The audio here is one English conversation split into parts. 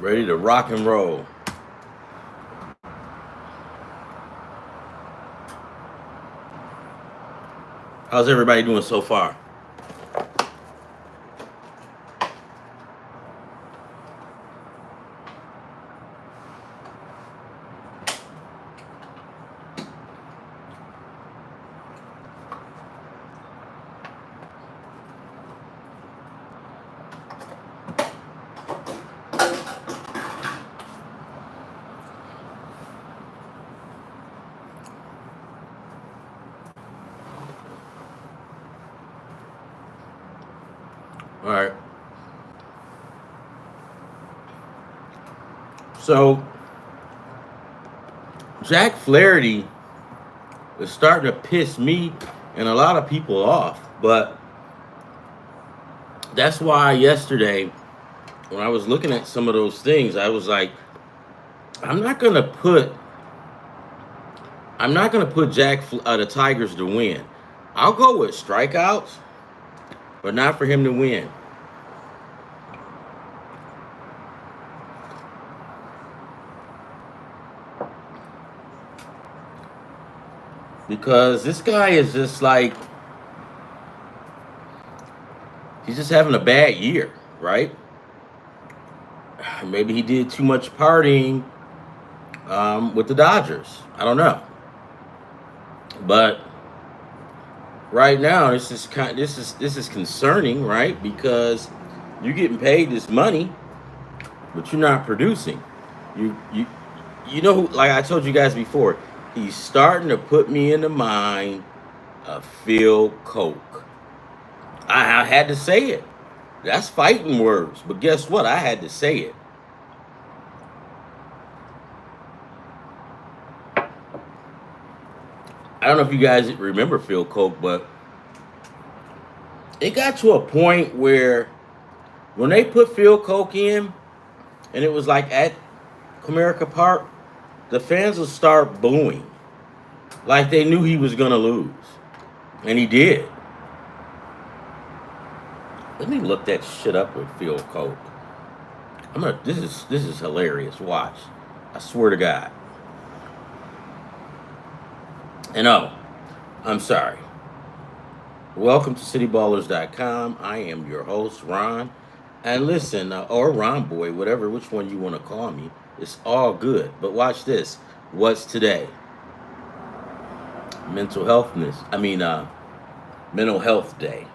Ready to rock and roll. How's everybody doing so far? All right. So, Jack Flaherty is starting to piss me and a lot of people off. But that's why yesterday, when I was looking at some of those things, I was like, I'm not gonna put the Tigers to win. I'll go with strikeouts, but not for him to win. Because this guy is just like, he's just having a bad year, right? Maybe he did too much partying with the Dodgers. I don't know. But right now, this is concerning, right? Because you're getting paid this money, but you're not producing. You know who? Like I told you guys before, he's starting to put me in the mind of Phil Koch. I had to say it. That's fighting words, but guess what? I had to say it. I don't know if you guys remember Phil Koch, but it got to a point where when they put Phil Koch in, and it was like at Comerica Park, the fans would start booing like they knew he was going to lose. And he did. Let me look that shit up with Phil Koch. This is hilarious. Watch. I swear to God. And I'm sorry. Welcome to Cityballers.com. I am your host, Ron. And listen, or RonBoy, which one you want to call me, it's all good. But watch this. What's today? Mental Health Day. Mental Health Day.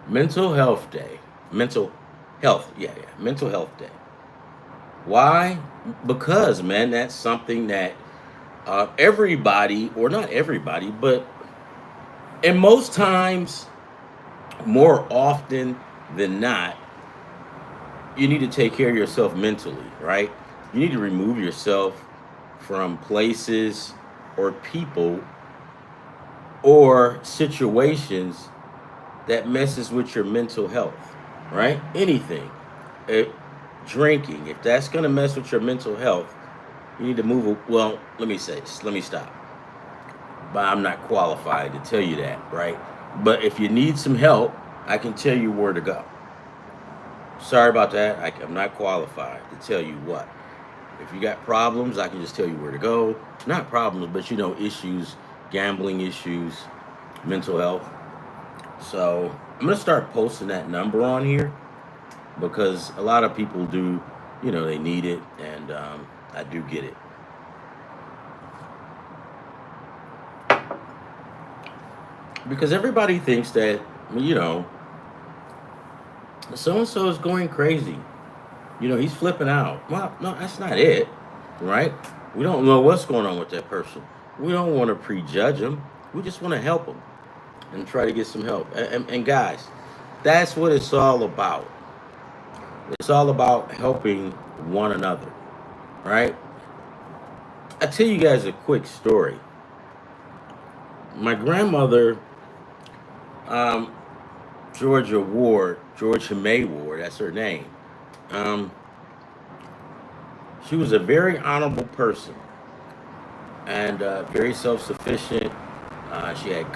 Mental Health Day. Mental Health Day. Why? Because, man, that's something that everybody, or not everybody, but in most times, more often than not, you need to take care of yourself mentally, right? You need to remove yourself from places or people or situations that messes with your mental health, right? Anything. Drinking, if that's going to mess with your mental health, you need to move. Well, let me stop. But I'm not qualified to tell you that, right? But if you need some help, I can tell you where to go. Sorry about that. I'm not qualified to tell you what. If you got problems, I can just tell you where to go. Not problems, but issues, gambling issues, mental health. So I'm going to start posting that number on here because a lot of people do, they need it, and I do get it. Because everybody thinks that, so-and-so is going crazy. He's flipping out. Well, no, that's not it, right? We don't know what's going on with that person. We don't want to prejudge them. We just want to help them and try to get some help. And guys, that's what it's all about. It's all about helping one another, right? I'll tell you guys a quick story. My grandmother, Georgia May Ward, that's her name. She was a very honorable person and very self-sufficient. She had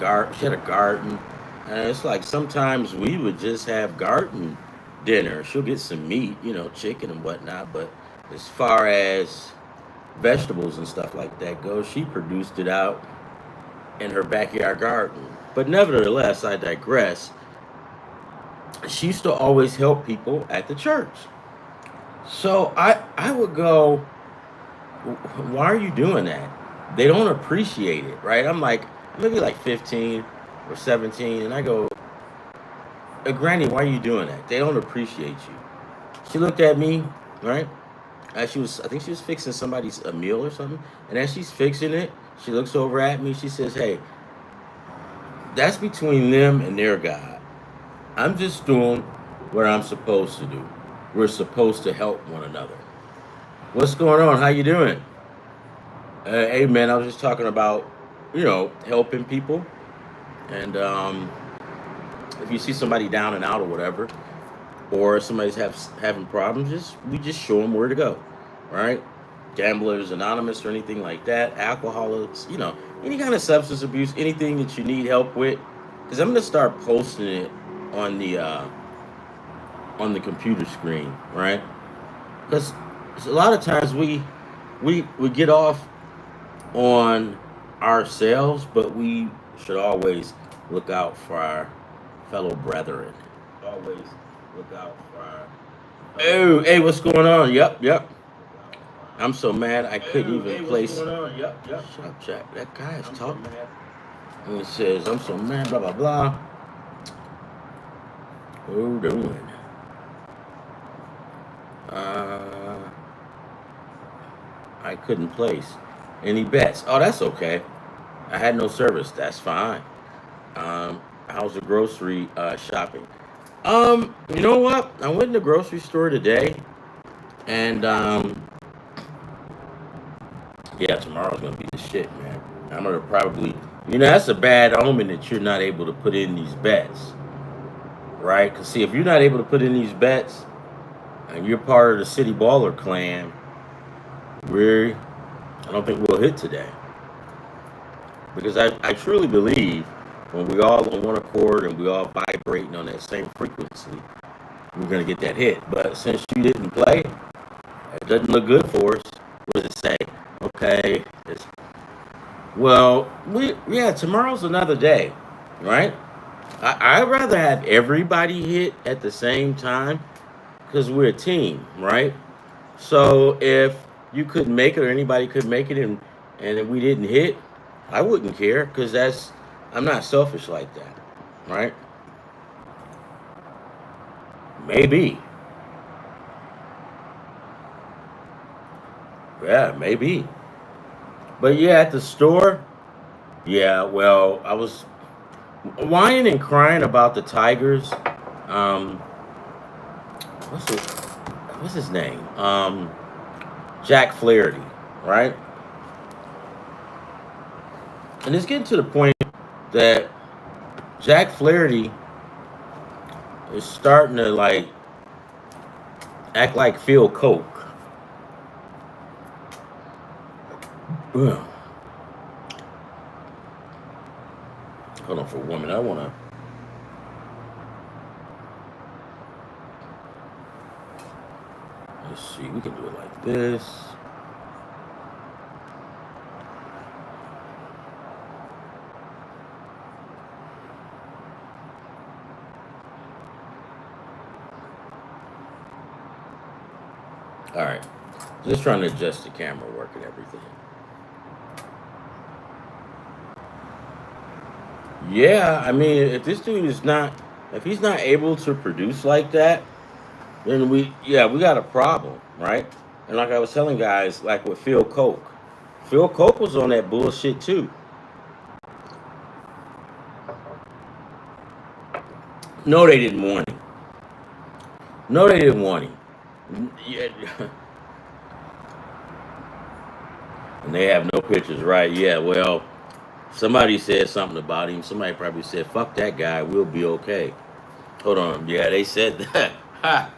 a garden, and it's like sometimes we would just have garden dinner. She'll get some meat, chicken and whatnot. But as far as vegetables and stuff like that goes, she produced it out in her backyard garden. But nevertheless, I digress. She used to always help people at the church. So I would go, why are you doing that? They don't appreciate it, right? I'm like, maybe like 15 or 17, and I go, Granny, why are you doing that? They don't appreciate you. She looked at me, right? As I think she was fixing somebody's a meal or something. And as she's fixing it, she looks over at me. She says, "Hey, that's between them and their God. I'm just doing what I'm supposed to do. We're supposed to help one another. What's going on? How you doing? Hey, man, I was just talking about, helping people. And if you see somebody down and out or whatever, or somebody's having problems, we just show them where to go, right? Gamblers Anonymous or anything like that, alcoholics, any kind of substance abuse, anything that you need help with, because I'm gonna start posting it on the computer screen, right? Because a lot of times we get off on ourselves, but we should always look out for our fellow brethren. Always look out for our. Oh, hey, what's going on? Yep, yep. I'm so mad I couldn't even place. What's going on? Yep, yep. Shut up, Jack. That guy is talking. And he says, I'm so mad, blah, blah, blah. What are we doing? I couldn't place any bets. Oh, that's okay. I had no service. That's fine. How's the grocery shopping? You know what? I went in the grocery store today, and yeah, tomorrow's gonna be the shit, man. I'm gonna probably, that's a bad omen that you're not able to put in these bets, right? Because see, if you're not able to put in these bets, and you're part of the City Baller clan, I don't think we'll hit today. Because I truly believe when we all on one accord and we all vibrating on that same frequency, we're gonna get that hit. But since you didn't play, it doesn't look good for us. What does it say? Okay, tomorrow's another day, right? I'd rather have everybody hit at the same time because we're a team, right? So if you couldn't make it or anybody could make it and if we didn't hit, I wouldn't care because I'm not selfish like that, right? Maybe. Yeah, maybe. But yeah, at the store, yeah, well, I was whining and crying about the Tigers. Um, what's his name? Jack Flaherty, right? And it's getting to the point that Jack Flaherty is starting to like act like Phil Coke. Ugh. Hold on for a woman. I wanna. Let's see. We can do it like this. All right. Just trying to adjust the camera work and everything. Yeah, I mean, if this dude if he's not able to produce like that, then we got a problem, right? And like I was telling guys, like with Phil Coke was on that bullshit too. No, they didn't want him. No, they didn't want him. Yeah. And they have no pictures, right? Yeah, well, somebody said something about him. Somebody probably said, fuck that guy, we'll be okay. Hold on. Yeah, they said that. Ha.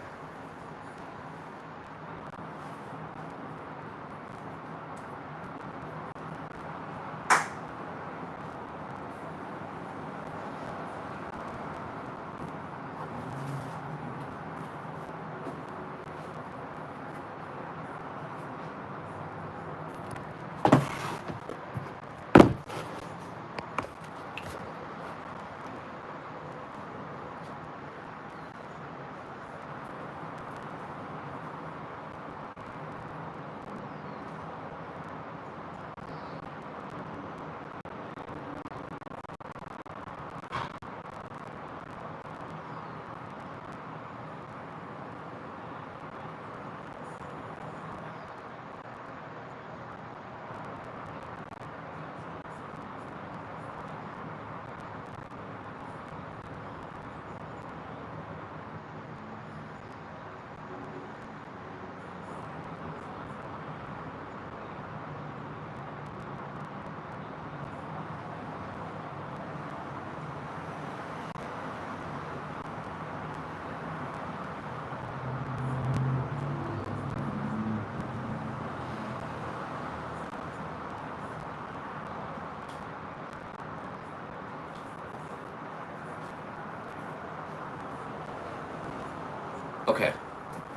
Okay,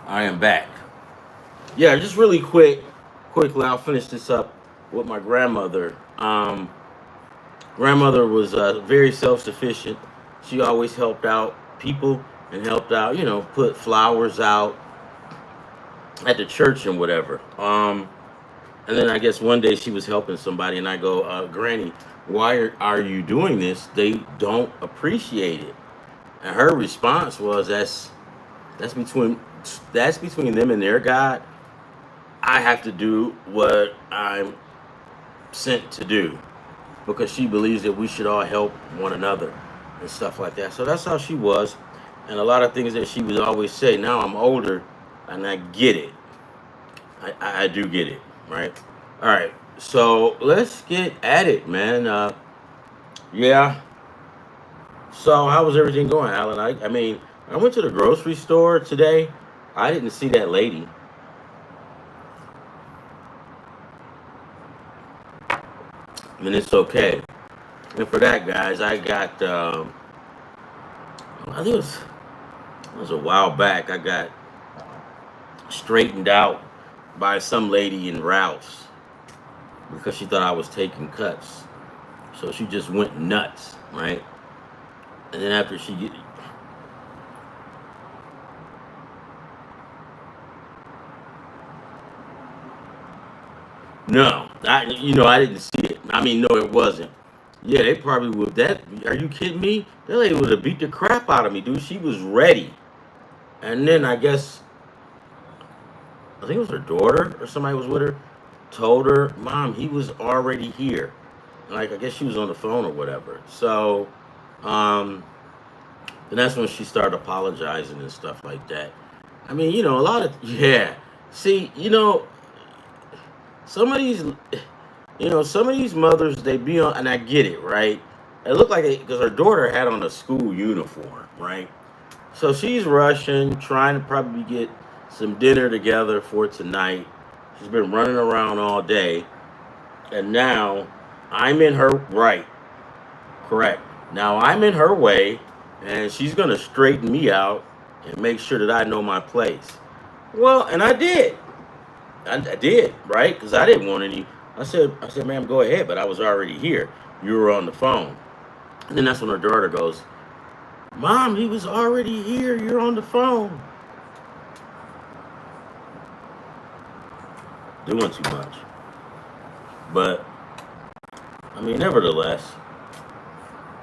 I am back. Yeah, just really quickly, I'll finish this up with my grandmother. Grandmother was very self-sufficient. She always helped out people and helped out, put flowers out at the church and whatever. And then I guess one day she was helping somebody, and I go, Granny, why are you doing this? They don't appreciate it. And her response was, that's between that's between them and their God. I have to do what I'm sent to do because she believes that we should all help one another and stuff like that. So that's how she was, and a lot of things that she would always say. Now I'm older, and I get it. I do get it, right? All right, so let's get at it, man. Yeah. So how was everything going, Alan? I mean, I went to the grocery store today. I didn't see that lady, and it's okay. And for that, guys, I got. I think it was a while back. I got straightened out by some lady in Ralph's because she thought I was taking cuts. So she just went nuts, right? And then after she get, no, I didn't see it. I mean, no, it wasn't. Yeah, they probably would. That Are you kidding me? That lady would have beat the crap out of me, dude. She was ready. And then I think it was her daughter or somebody was with her, told her, Mom, he was already here. Like, I guess she was on the phone or whatever. So, um, and that's when she started apologizing and stuff like that. I mean, a lot of, yeah. See, some of these, some of these mothers, they be on, and I get it, right? It looked like it, because her daughter had on a school uniform, right? So she's rushing, trying to probably get some dinner together for tonight. She's been running around all day. And now I'm in her right, correct. Now I'm in her way, and she's going to straighten me out and make sure that I know my place. Well, and I did. I did, right? Because I didn't want any. I said, ma'am, go ahead, but I was already here. You were on the phone. And then that's when her daughter goes, Mom, he was already here. You're on the phone. Doing too much. But, I mean, nevertheless,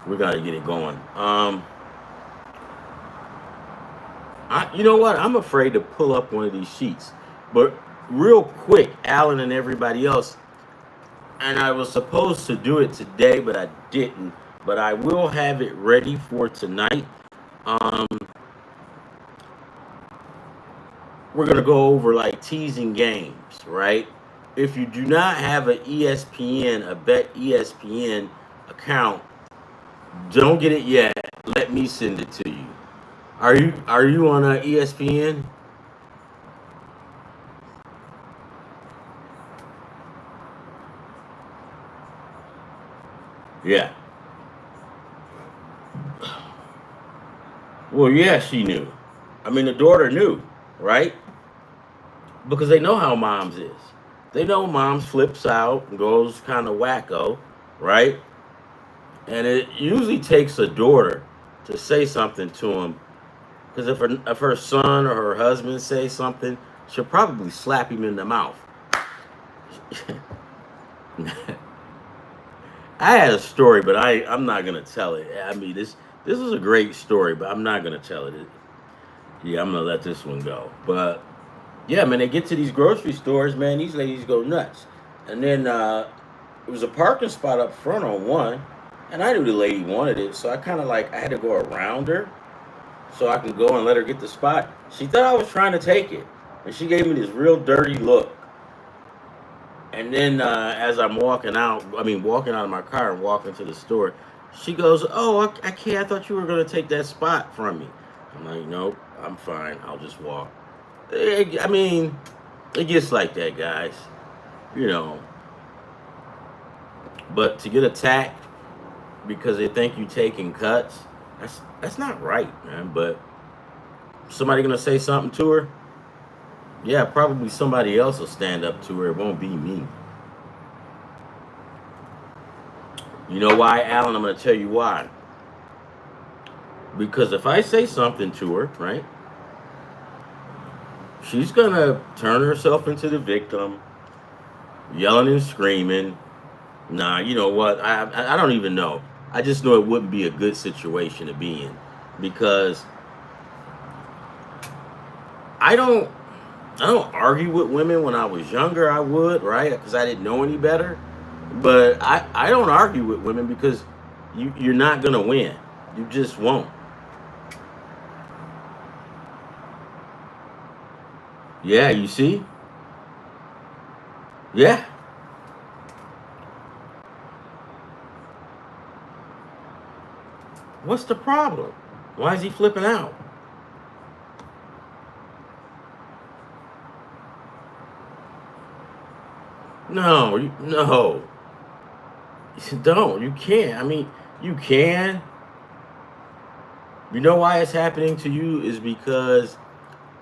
we got to get it going. You know what? I'm afraid to pull up one of these sheets. But real quick, Alan and everybody else, and I was supposed to do it today, but I didn't. But I will have it ready for tonight. Um, we're gonna go over like teasing games, right? If you do not have an ESPN, a Bet ESPN account, don't get it yet. Let me send it to you. Are you on ESPN? Yeah. Well, yeah, she knew. I mean, the daughter knew, right? Because they know how moms is. They know moms flips out and goes kind of wacko, right? And it usually takes a daughter to say something to him. Because if her son or her husband say something, she'll probably slap him in the mouth. I had a story, but I'm not gonna tell it. I mean, this is a great story, but I'm not gonna tell it. Yeah, I'm gonna let this one go. But yeah, man, they get to these grocery stores, man. These ladies go nuts. And then it was a parking spot up front on one, and I knew the lady wanted it, so I kind of like I had to go around her so I can go and let her get the spot. She thought I was trying to take it, and she gave me this real dirty look. And then as I'm walking out of my car and walking to the store, she goes, "Oh, I can't. I thought you were gonna take that spot from me." I'm like, "Nope, I'm fine. I'll just walk." I mean, it gets like that, guys. You know. But to get attacked because they think you taking cuts, that's not right, man. But Somebody gonna say something to her? Yeah, probably somebody else will stand up to her. It won't be me. You know why, Alan? I'm gonna tell you why. Because if I say something to her, right, she's gonna turn herself into the victim, yelling and screaming. Nah, you know what? I don't even know. I just know it wouldn't be a good situation to be in because I don't I don't argue with women. When I was younger, I would, right? Because I didn't know any better. But I don't argue with women because you're not gonna win. You just won't. Yeah, you see? Yeah. What's the problem? Why is he flipping out? No, no. Don't. You can't. I mean, you can. You know why it's happening to you is because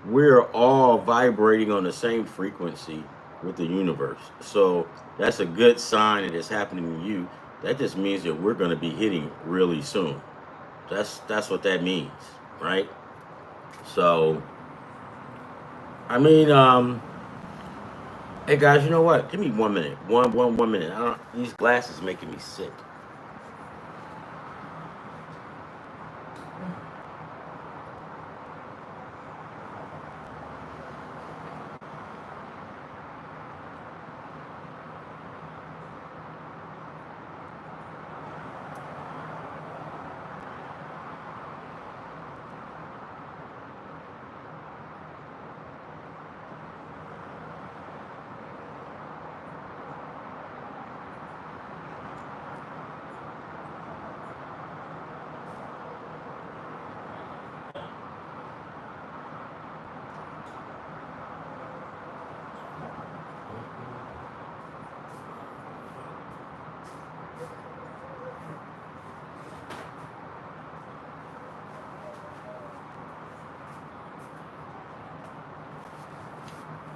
we're all vibrating on the same frequency with the universe. So that's a good sign that it's happening to you. That just means that we're going to be hitting really soon. That's what that means, right? So I mean, hey guys, you know what? Give me 1 minute. One minute. I don't. These glasses making me sick.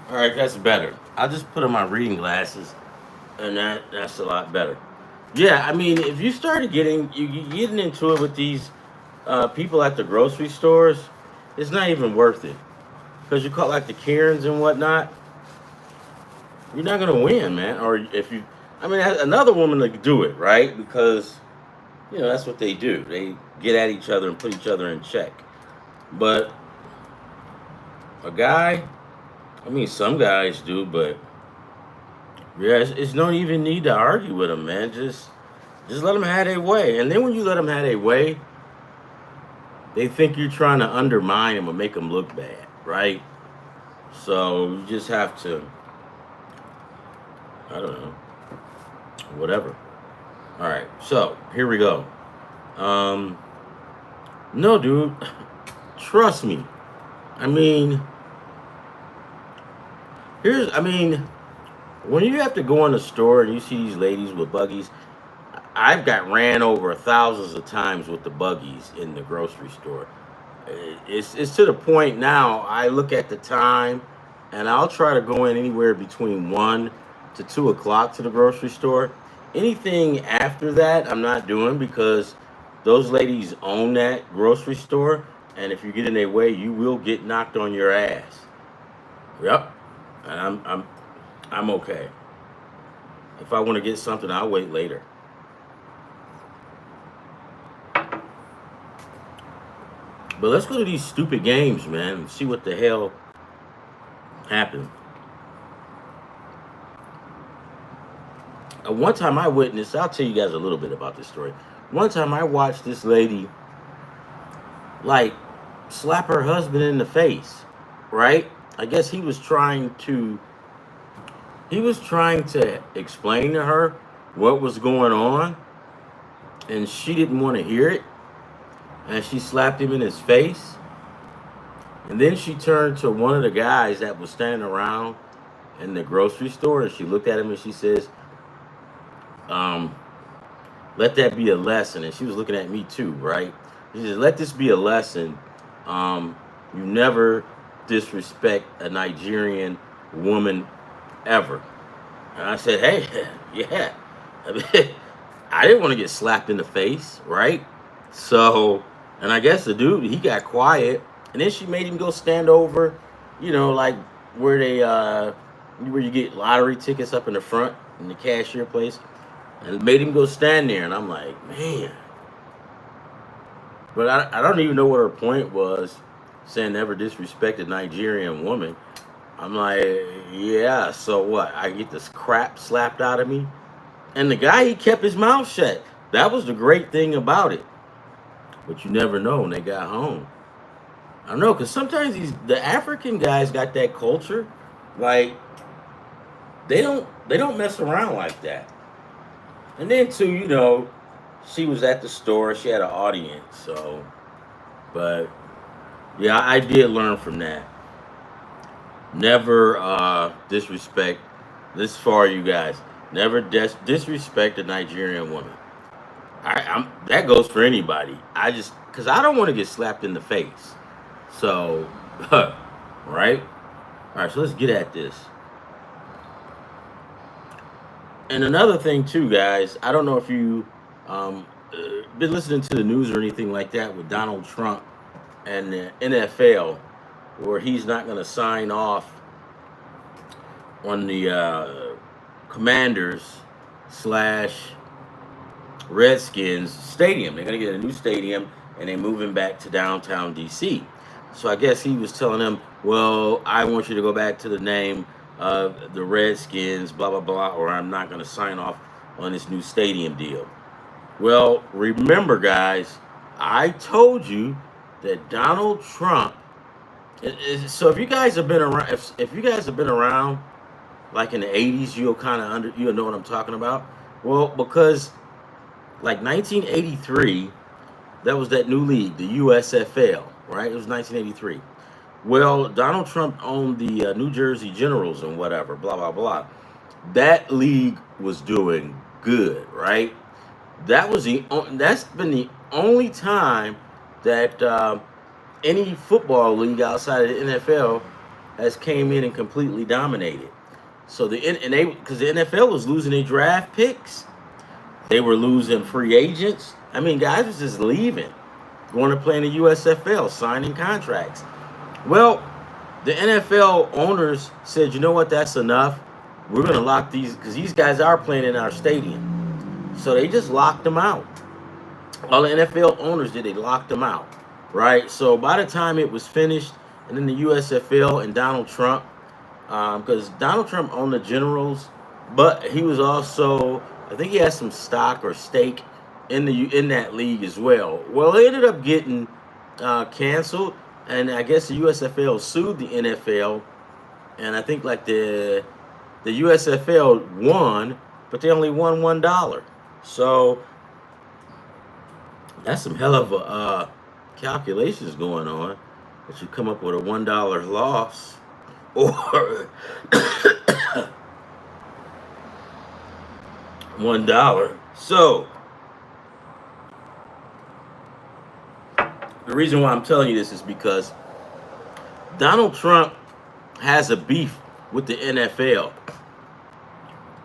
All right, that's better. I just put on my reading glasses, and that's a lot better. Yeah, I mean, if you started you getting into it with these people at the grocery stores, it's not even worth it because you call like the Karens and whatnot. You're not gonna win, man. Or if you, I mean, another woman to do it, right? Because that's what they do. They get at each other and put each other in check. But a guy, I mean, some guys do, but yeah, it's no even need to argue with them, man. Just let them have their way. And then when you let them have their way, they think you're trying to undermine them or make them look bad, right? So you just have to, I don't know, whatever. All right, so here we go. Um, no, dude, trust me. I mean, I mean, when you have to go in the store and you see these ladies with buggies, I've got ran over thousands of times with the buggies in the grocery store. It's to the point now. I look at the time, and I'll try to go in anywhere between 1 to 2 o'clock to the grocery store. Anything after that, I'm not doing because those ladies own that grocery store, and if you get in their way, you will get knocked on your ass. Yep, and I'm okay. If I want to get something, I'll wait later. But let's go to these stupid games, man, and see what the hell happened. One time I witnessed, I'll tell you guys a little bit about this story. One time I watched this lady like slap her husband in the face, right? I guess he was trying to explain to her what was going on, and she didn't want to hear it, and she slapped him in his face. And then she turned to one of the guys that was standing around in the grocery store, and she looked at him and she says, um, let that be a lesson. And she was looking at me too, right? She says, let this be a lesson. Um, you never disrespect a Nigerian woman ever. And I said, hey, yeah. I mean, I didn't want to get slapped in the face, right? So, and I guess the dude, he got quiet. And then she made him go stand over, like where where you get lottery tickets up in the front in the cashier place. And made him go stand there. And I'm like, man. But I don't even know what her point was, saying never disrespect a Nigerian woman. I'm like, yeah, so what? I get this crap slapped out of me? And the guy, he kept his mouth shut. That was the great thing about it. But you never know when they got home. I don't know, because sometimes the African guys got that culture. Like, they don't mess around like that. And then too, she was at the store, she had an audience, so but yeah, I did learn from that. Never disrespect this for you guys. Never disrespect a Nigerian woman. That goes for anybody. I just because I don't want to get slapped in the face. So, right? All right. So let's get at this. And another thing too, guys. I don't know if you been listening to the news or anything like that with Donald Trump and the NFL, where he's not going to sign off on the Commanders slash Redskins stadium. They're going to get a new stadium and they're moving back to downtown DC. So I guess he was telling them, well, I want you to go back to the name of the Redskins, blah, blah, blah, or I'm not going to sign off on this new stadium deal. Well, remember, guys, I told you that Donald Trump. So if you guys have been around, if you guys have been around, like in the '80s, you'll know what I'm talking about. Well, because like 1983, that was that new league, the USFL, right? It was 1983. Well, Donald Trump owned the New Jersey Generals and whatever, blah blah blah. That league was doing good, right? That's been the only time that any football league outside of the NFL has came in and completely dominated. So because the NFL was losing their draft picks, they were losing free agents. I mean, guys was just leaving, going to play in the USFL, signing contracts. Well, the NFL owners said, you know what, that's enough. We're going to lock these, because these guys are playing in our stadium. So they just locked them out. All the NFL owners did, they locked them out, right? So by the time it was finished, and then the USFL and Donald Trump, because Donald Trump owned the Generals, but he was also, I think he had some stock or stake in that league as well. Well, it ended up getting canceled, and I guess the USFL sued the NFL, and I think like the USFL won, but they only won $1. So that's some hell of a calculations going on. That you come up with a $1 loss, or $1. So the reason why I'm telling you this is because Donald Trump has a beef with the NFL.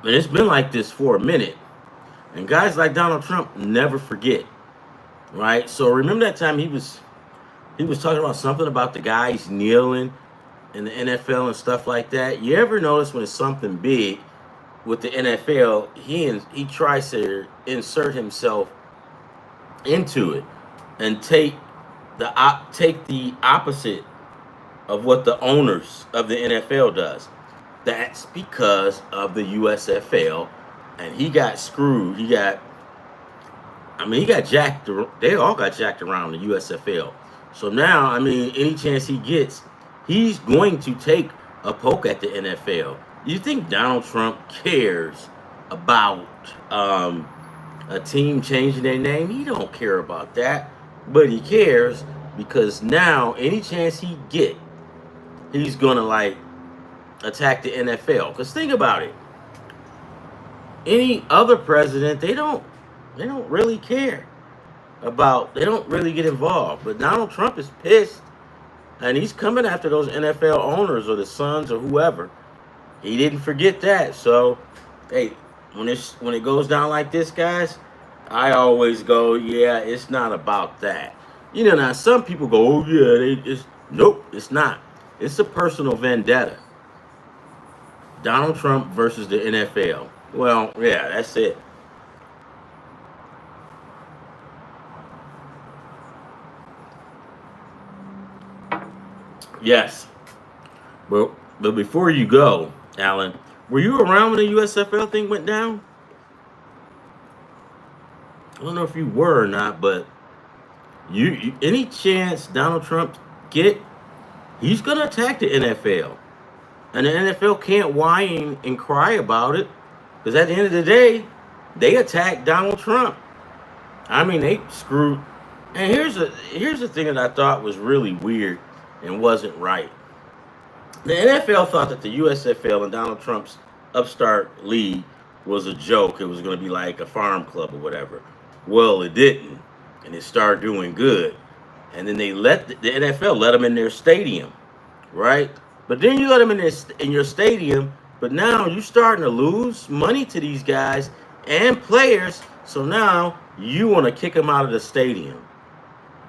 And it's been like this for a minute. And guys like Donald Trump never forget. Right? So remember that time he was talking about something about the guys kneeling in the NFL and stuff like that. You ever notice when it's something big with the NFL, he tries to insert himself into it and take the opposite of what the owners of the NFL does. That's because of the USFL, and he got screwed. He got jacked. They all got jacked around the USFL. So now, I mean, any chance he gets, he's going to take a poke at the NFL. You think Donald Trump cares about a team changing their name? He don't care about that, but he cares because now, any chance he get, he's gonna like attack the NFL. Because think about it. Any other president, they don't really care about, they don't really get involved. But Donald Trump is pissed And he's coming after those NFL owners or the Suns or whoever. He didn't forget that. So, hey, when it goes down like this, guys, I always go, yeah, it's not about that. Now some people go, oh yeah, they just nope, it's not. It's a personal vendetta. Donald Trump versus the NFL. Well, yeah, that's it. Yes. But before you go, Alan, were you around when the USFL thing went down? I don't know if you were or not, but you any chance Donald Trump get, he's gonna attack the NFL. And the NFL can't whine and cry about it. Because at the end of the day, they attacked Donald Trump. I mean, they screwed. And here's the thing that I thought was really weird and wasn't right. The NFL thought that the USFL and Donald Trump's upstart league was a joke. It was going to be like a farm club or whatever. Well, it didn't, and it started doing good. And then they let the NFL let them in their stadium, right? But then you let them in your stadium. But now you're starting to lose money to these guys and players. So now you want to kick them out of the stadium.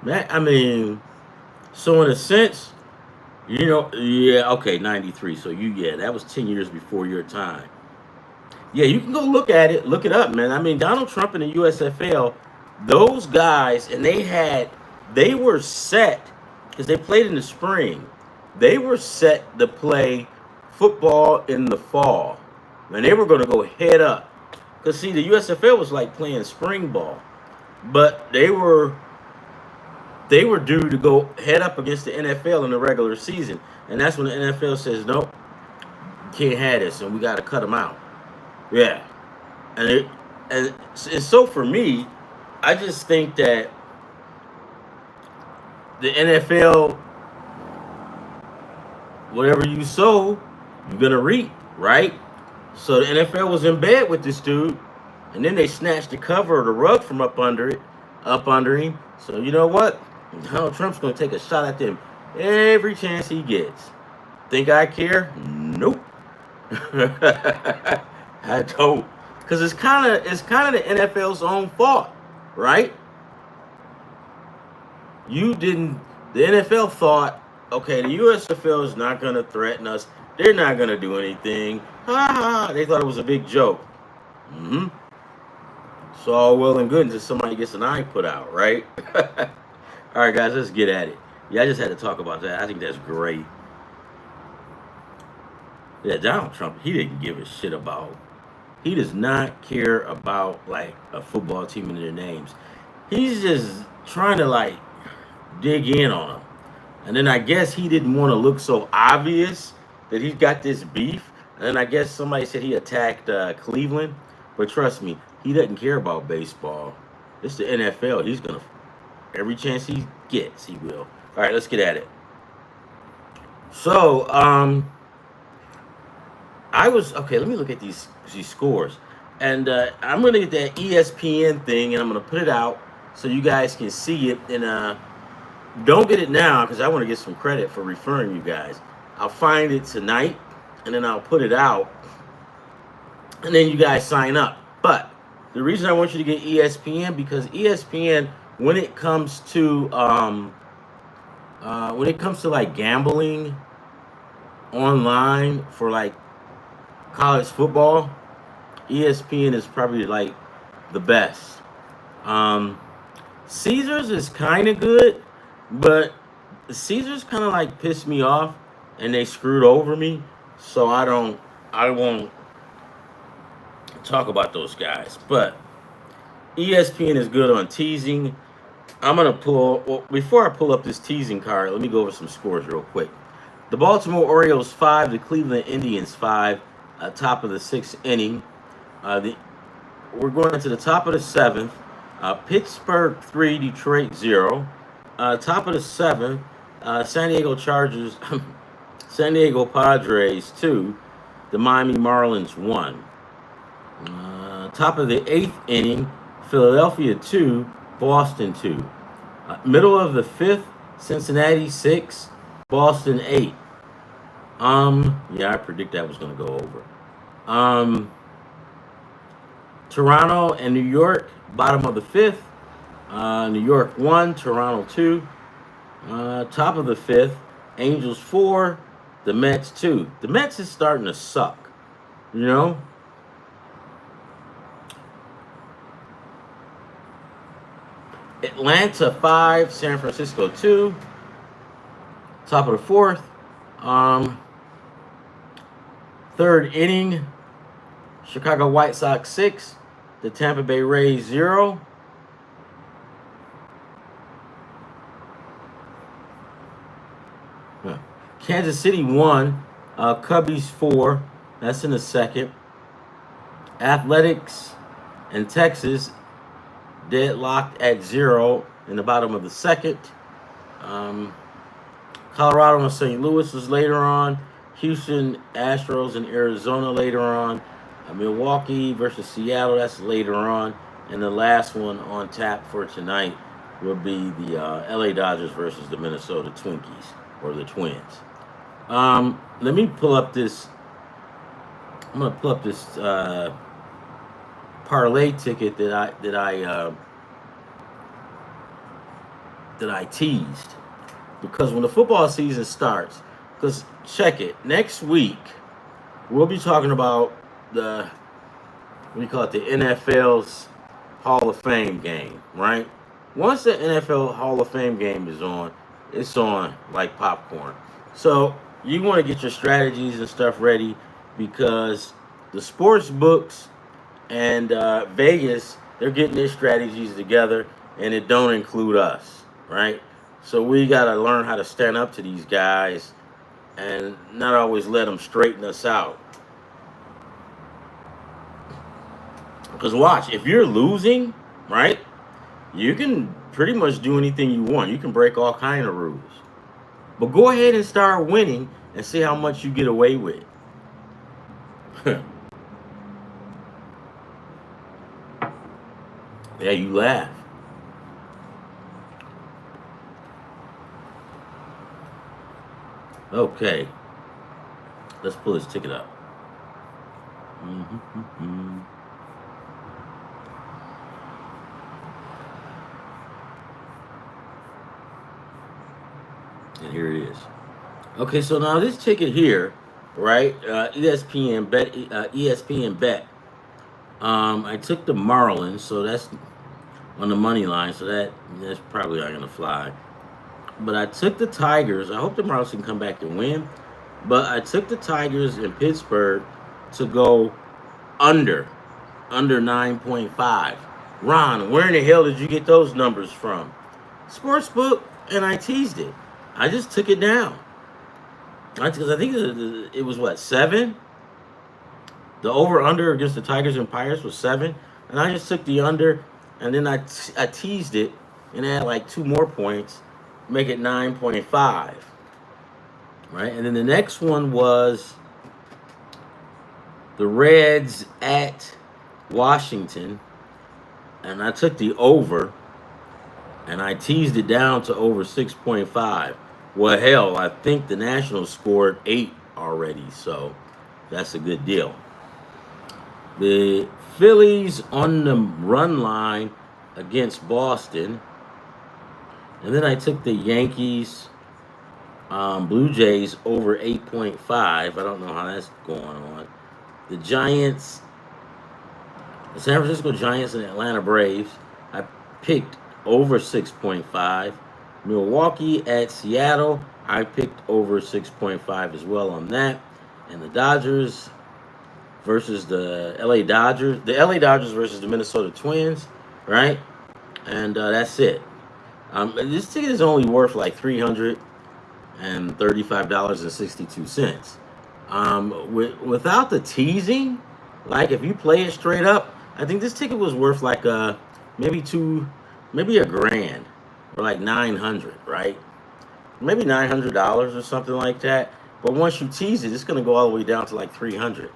I mean, so in a sense, yeah, okay, 93. So yeah, that was 10 years before your time. Yeah, you can go look at it, look it up, man. I mean, Donald Trump and the USFL, those guys, and they were set because they played in the spring. They were set to play football in the fall, and they were going to go head up. Because see, the USFL was like playing spring ball, but they were due to go head up against the NFL in the regular season, and that's when the NFL says nope, can't have this, and we got to cut them out. Yeah, and so for me, I just think that the NFL, whatever you sow, you're gonna reap, right? So the NFL was in bed with this dude, and then they snatched the cover of the rug from up under him. So you know what? Donald Trump's gonna take a shot at them every chance he gets. Think I care? Nope. I don't, because it's kind of the NFL's own fault, right? You didn't. The NFL thought, okay, the USFL is not going to threaten us. They're not going to do anything. Ha ha. They thought it was a big joke. Mm-hmm. So all well and good until somebody gets an eye put out, right? All right, guys, let's get at it. Yeah, I just had to talk about that. I think that's great. Yeah, Donald Trump, he didn't give a shit about. He does not care about like a football team and their names. He's just trying to like dig in on them. And then I guess he didn't want to look so obvious that he's got this beef. And then I guess somebody said he attacked Cleveland. But trust me, he doesn't care about baseball. It's the NFL. He's going to, every chance he gets, he will. All right, let's get at it. So, okay, let me look at these scores. And I'm going to get that ESPN thing, and I'm going to put it out so you guys can see it. And don't get it now because I want to get some credit for referring you guys. I'll find it tonight, and then I'll put it out, and then you guys sign up. But the reason I want you to get ESPN, because ESPN, when it comes to like gambling online for like college football, ESPN is probably like the best. Caesars is kind of good, but Caesars kind of like pissed me off and they screwed over me, so I won't talk about those guys. But ESPN is good on teasing. I'm gonna before I pull up this teasing card, let me go over some scores real quick. The Baltimore Orioles 5, the Cleveland Indians 5, top of the 6th inning. We're going into the top of the 7th. Pittsburgh 3, Detroit 0. Top of the 7th, San Diego Chargers, San Diego Padres 2, the Miami Marlins 1. Top of the 8th inning, Philadelphia 2, Boston 2. Middle of the 5th, Cincinnati 6, Boston 8. Yeah, I predict that was going to go over. Toronto and New York, bottom of the fifth. New York 1, Toronto 2. Top of the fifth, Angels 4, the Mets 2. The Mets is starting to suck, you know? Atlanta 5, San Francisco 2. Top of the fourth. Third inning, Chicago White Sox 6, the Tampa Bay Rays 0. Kansas City 1, Cubbies 4. That's in the second. Athletics and Texas deadlocked at 0 in the bottom of the second. Colorado and St. Louis was later on. Houston Astros and Arizona later on. Milwaukee versus Seattle, that's later on. And the last one on tap for tonight will be the LA Dodgers versus the Minnesota Twinkies, or the Twins. Let me pull up this. I'm gonna pull up this parlay ticket that I teased, because when the football season starts, because check it, next week we'll be talking about the, what do you call it, the NFL's Hall of Fame game, right? Once the NFL Hall of Fame game is on, it's on like popcorn. So you want to get your strategies and stuff ready, because the sports books and Vegas, they're getting their strategies together, and it don't include us, right? So we got to learn how to stand up to these guys and not always let them straighten us out. Because watch, if you're losing, right, you can pretty much do anything you want. You can break all kind of rules. But go ahead and start winning and see how much you get away with. Yeah, you laugh. Okay. Let's pull this ticket up. And here it is. Okay, so now this ticket here, right? ESPN bet. I took the Marlins, so that's on the money line, so that's probably not gonna fly. But I took the Tigers. I hope the Marlins can come back and win. But I took the Tigers in Pittsburgh to go under 9.5. Ron, where in the hell did you get those numbers from? Sportsbook, and I teased it. I just took it down. Because I think it was, what, 7? The over-under against the Tigers and Pirates was 7. And I just took the under, and then I teased it and add like 2 more points, make it 9.5. Right? And then the next one was the Reds at Washington. And I took the over, and I teased it down to over 6.5. Well, hell, I think the Nationals scored 8 already, so that's a good deal. The Phillies on the run line against Boston. And then I took the Yankees, Blue Jays over 8.5. I don't know how that's going on. The Giants, the San Francisco Giants and Atlanta Braves, I picked over 6.5. Milwaukee at Seattle, I picked over 6.5 as well on that. And the Dodgers versus the LA Dodgers. The LA Dodgers versus the Minnesota Twins, right? And that's it. This ticket is only worth like $335.62. Without the teasing, like if you play it straight up, I think this ticket was worth like maybe a grand, or like 900, right? Maybe $900 or something like that. But once you tease it, it's going to go all the way down to like 300.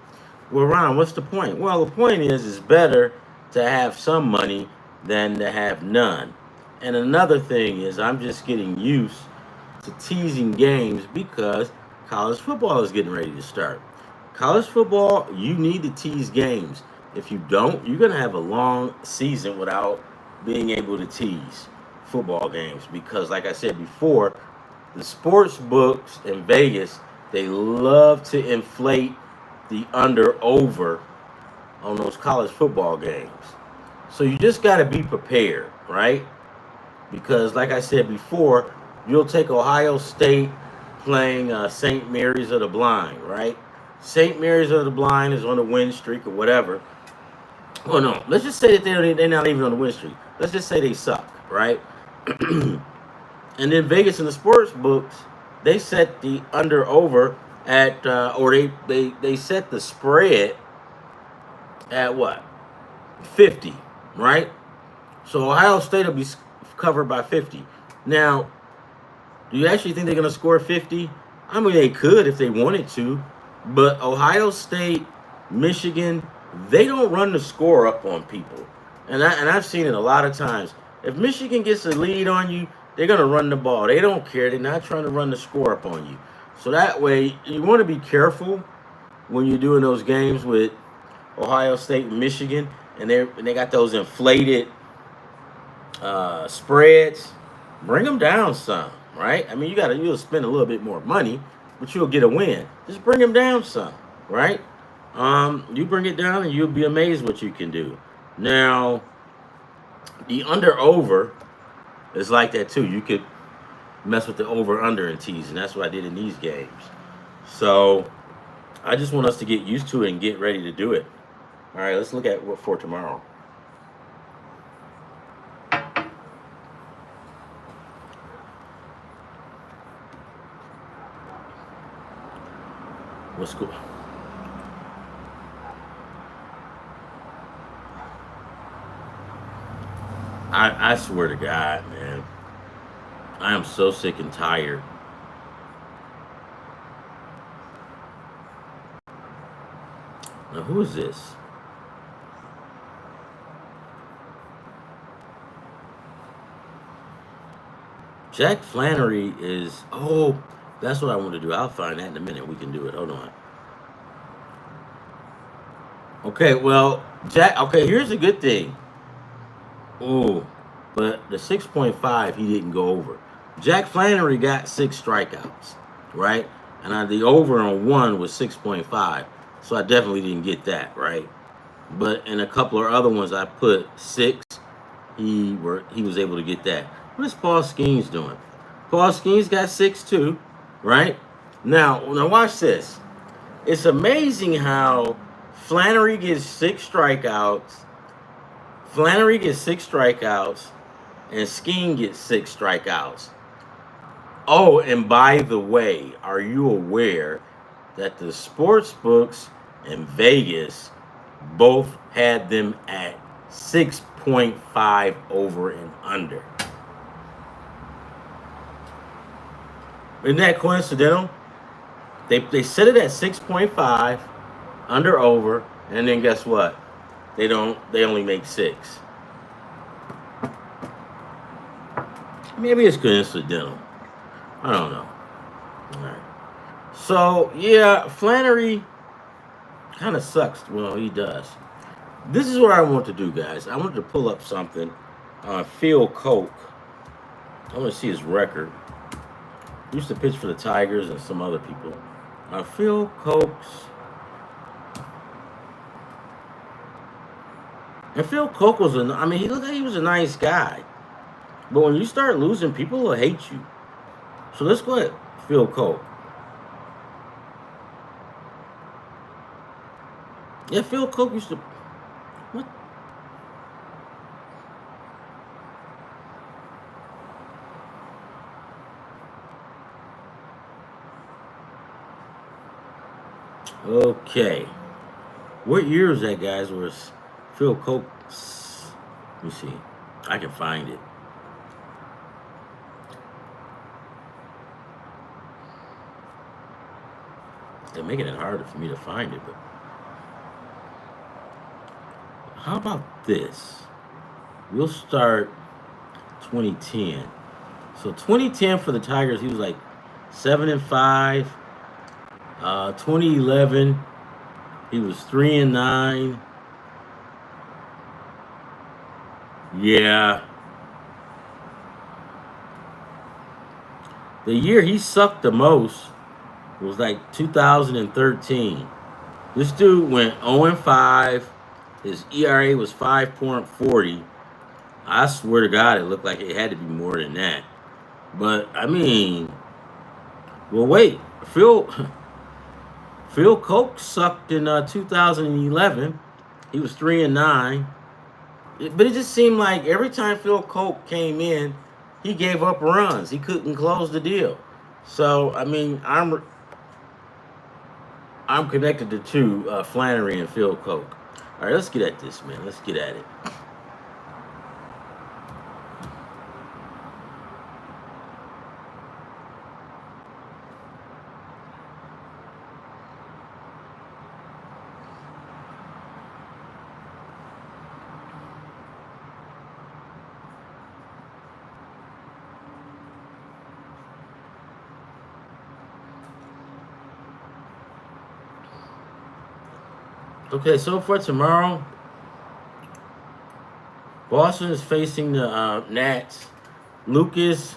Well, Ron, what's the point? Well, the point is it's better to have some money than to have none. And another thing is I'm just getting used to teasing games because college football is getting ready to start. College football, you need to tease games. If you don't, you're going to have a long season without being able to tease football games because, like I said before, the sports books in Vegas, they love to inflate the under over on those college football games. So you just got to be prepared, right? Because, like I said before, you'll take Ohio State playing St. Mary's of the Blind, right? St. Mary's of the Blind is on a win streak or whatever. Oh no, let's just say that they're not even on the win streak. Let's just say they suck, right? And then Vegas and the sports books, they set the under over at or they set the spread at what? 50, right? So Ohio State will be covered by 50. Now, do you actually think they're going to score 50? I mean, they could if they wanted to, but Ohio State, Michigan, they don't run the score up on people. And I've seen it a lot of times. If Michigan gets a lead on you, they're going to run the ball. They don't care. They're not trying to run the score up on you. So that way, you want to be careful when you're doing those games with Ohio State and Michigan, and they got those inflated spreads. Bring them down some, right? I mean, you'll spend a little bit more money, but you'll get a win. Just bring them down some, right? You bring it down, and you'll be amazed what you can do. Now, the under over is like that too. You could mess with the over under and tease, and that's what I did in these games. So I just want us to get used to it and get ready to do it. All right, let's look at what for tomorrow. What's cool? I swear to God, man, I am so sick and tired. Now, who is this? Jack Flannery is. Oh, that's what I want to do. I'll find that in a minute. We can do it. Hold on. Okay, well, Jack. Okay, here's a good thing. Oh, but the 6.5 he didn't go over. Jack Flannery got 6 strikeouts, right? And the over on one was 6.5, so I definitely didn't get that, right? But in a couple of other ones, I put 6. He was able to get that. What is Paul Skeens doing? Paul Skeens got 6 too, right? Now watch this. It's amazing how Flannery gets 6 strikeouts. Flannery gets 6 strikeouts, and Skeen gets 6 strikeouts. Oh, and by the way, are you aware that the sports books in Vegas both had them at 6.5 over and under? Isn't that coincidental? They set it at 6.5 under over, and then guess what? They only make 6. Maybe it's coincidental. I don't know. All right. So yeah, Flannery kind of sucks. Well, he does. This is what I want to do, guys. I want to pull up something on Phil Koch. I want to see his record. He used to pitch for the Tigers and some other people. Phil Koch's. And Phil Koch was he looked like he was a nice guy. But when you start losing, people will hate you. So let's go ahead, Phil Koch. Yeah, Phil Koch used to. What? Okay. What year is that, guys? Was Phil Koch? Let me see. I can find it. They're making it harder for me to find it, but how about this? We'll start 2010. So 2010 for the Tigers, he was like 7-5. 2011, he was 3-9. Yeah. The year he sucked the most was like 2013. This dude went 0-5. His ERA was 5.40. I swear to God, it looked like it had to be more than that. But I mean, well, wait, Phil Koch sucked in 2011. He was 3-9. But it just seemed like every time Phil Koch came in, he gave up runs. He couldn't close the deal. So I mean, I'm connected to two, Flannery and Phil Koch. All right, let's get at this, man. Let's get at it. Okay, so for tomorrow, Boston is facing the Nats. Lucas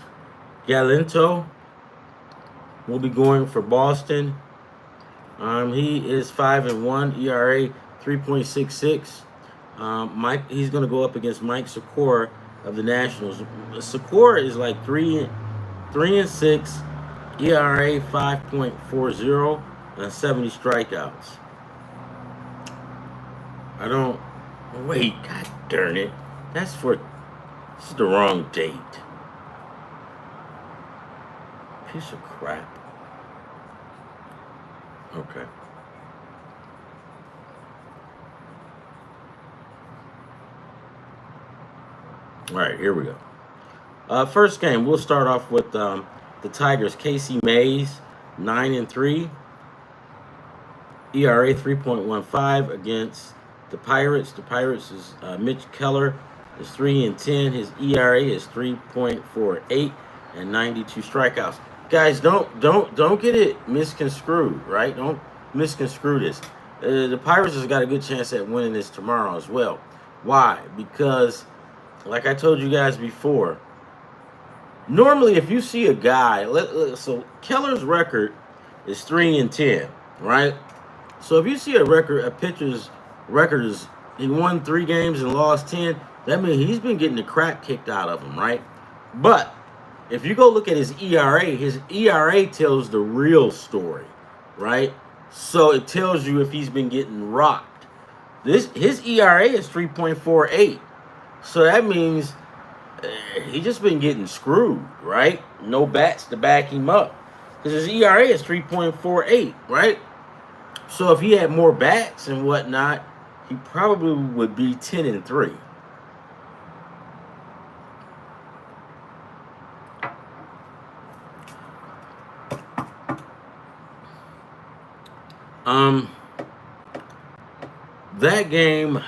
Galinto will be going for Boston. He is 5-1, ERA 3.66. He's going to go up against Mike Secor of the Nationals. Secor is like 3-6, ERA 5.40, and 70 strikeouts. I don't. Wait, god darn it. This is the wrong date. Piece of crap. Okay. All right, here we go. First game, we'll start off with the Tigers. Casey Mays, 9-3, ERA 3.15 against the Pirates. The Pirates is Mitch Keller is 3-10. His ERA is 3.48 and 92 strikeouts. Guys, don't get it misconstrued, right? Don't misconstrue this. The Pirates has got a good chance at winning this tomorrow as well. Why? Because, like I told you guys before, normally if you see a guy, so Keller's record is 3-10, right? So if you see a pitcher's record is he won 3 games and lost 10, that means he's been getting the crap kicked out of him, right? But if you go look at his ERA tells the real story, right? So it tells you if he's been getting rocked. His ERA is 3.48. So that means he just been getting screwed, right? No bats to back him up. Because his ERA is 3.48, right? So if he had more bats and whatnot, he probably would be 10-3. That game,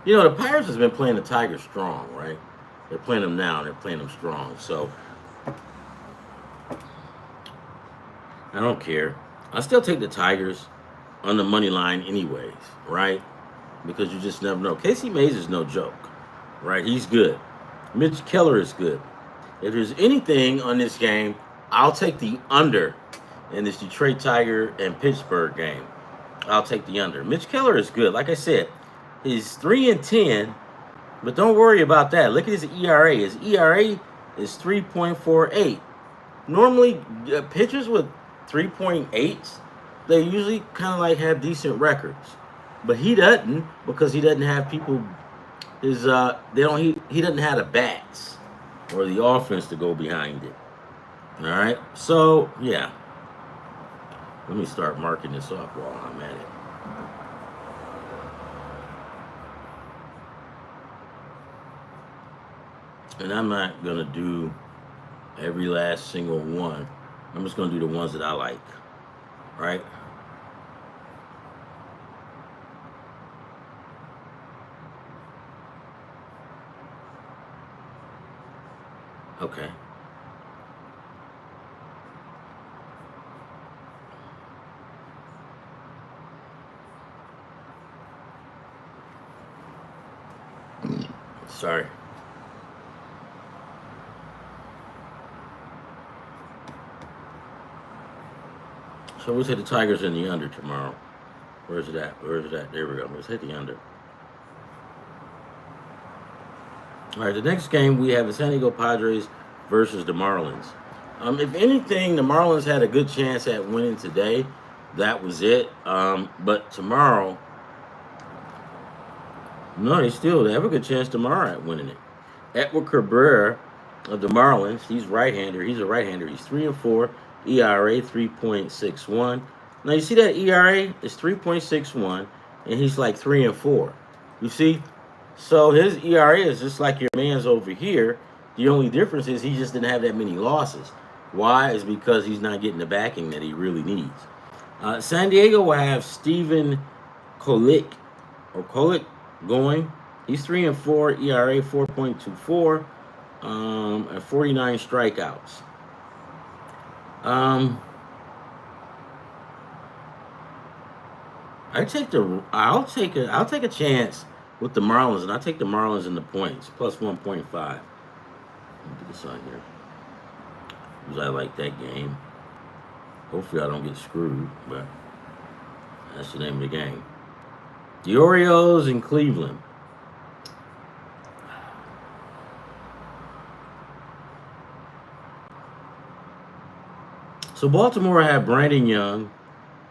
the Pirates has been playing the Tigers strong, right? They're playing them now, and they're playing them strong. So I don't care. I still take the Tigers on the money line anyways, right? Because you just never know. Casey Mays is no joke, right? He's good. Mitch Keller is good. If there's anything on this game, I'll take the under in this Detroit Tiger and Pittsburgh game. I'll take the under. Mitch Keller is good. Like I said, he's 3-10, but don't worry about that. Look at his ERA. His ERA is 3.48. Normally, pitchers with 3.8s, they usually kind of like have decent records. But he doesn't, because he doesn't have people. He doesn't have the bats or the offense to go behind it. All right, so yeah. Let me start marking this off while I'm at it. And I'm not gonna do every last single one. I'm just gonna do the ones that I like. Right? Okay. Sorry. So we'll hit the Tigers in the under tomorrow. Where's it at? Where's it at? There we go. Let's hit the under. All right, the next game we have the San Diego Padres versus the Marlins. If anything, the Marlins had a good chance at winning today. That was it. But tomorrow, no, they have a good chance tomorrow at winning it. Edward Cabrera of the Marlins, he's right-hander. He's a right-hander. He's 3-4, ERA 3.61. Now you see that ERA is 3.61, and he's like 3-4. You see, so his ERA is just like your man's over here. The only difference is he just didn't have that many losses. Why? Is because he's not getting the backing that he really needs. San Diego will have Stephen Kolick going. He's 3-4, ERA 4.24, and 49 strikeouts. I'll take a chance with the Marlins, and I'll take the Marlins in the points plus 1.5. Let me get this on here because I like that game. Hopefully, I don't get screwed, but that's the name of the game. The Orioles in Cleveland. So Baltimore had Brandon Young.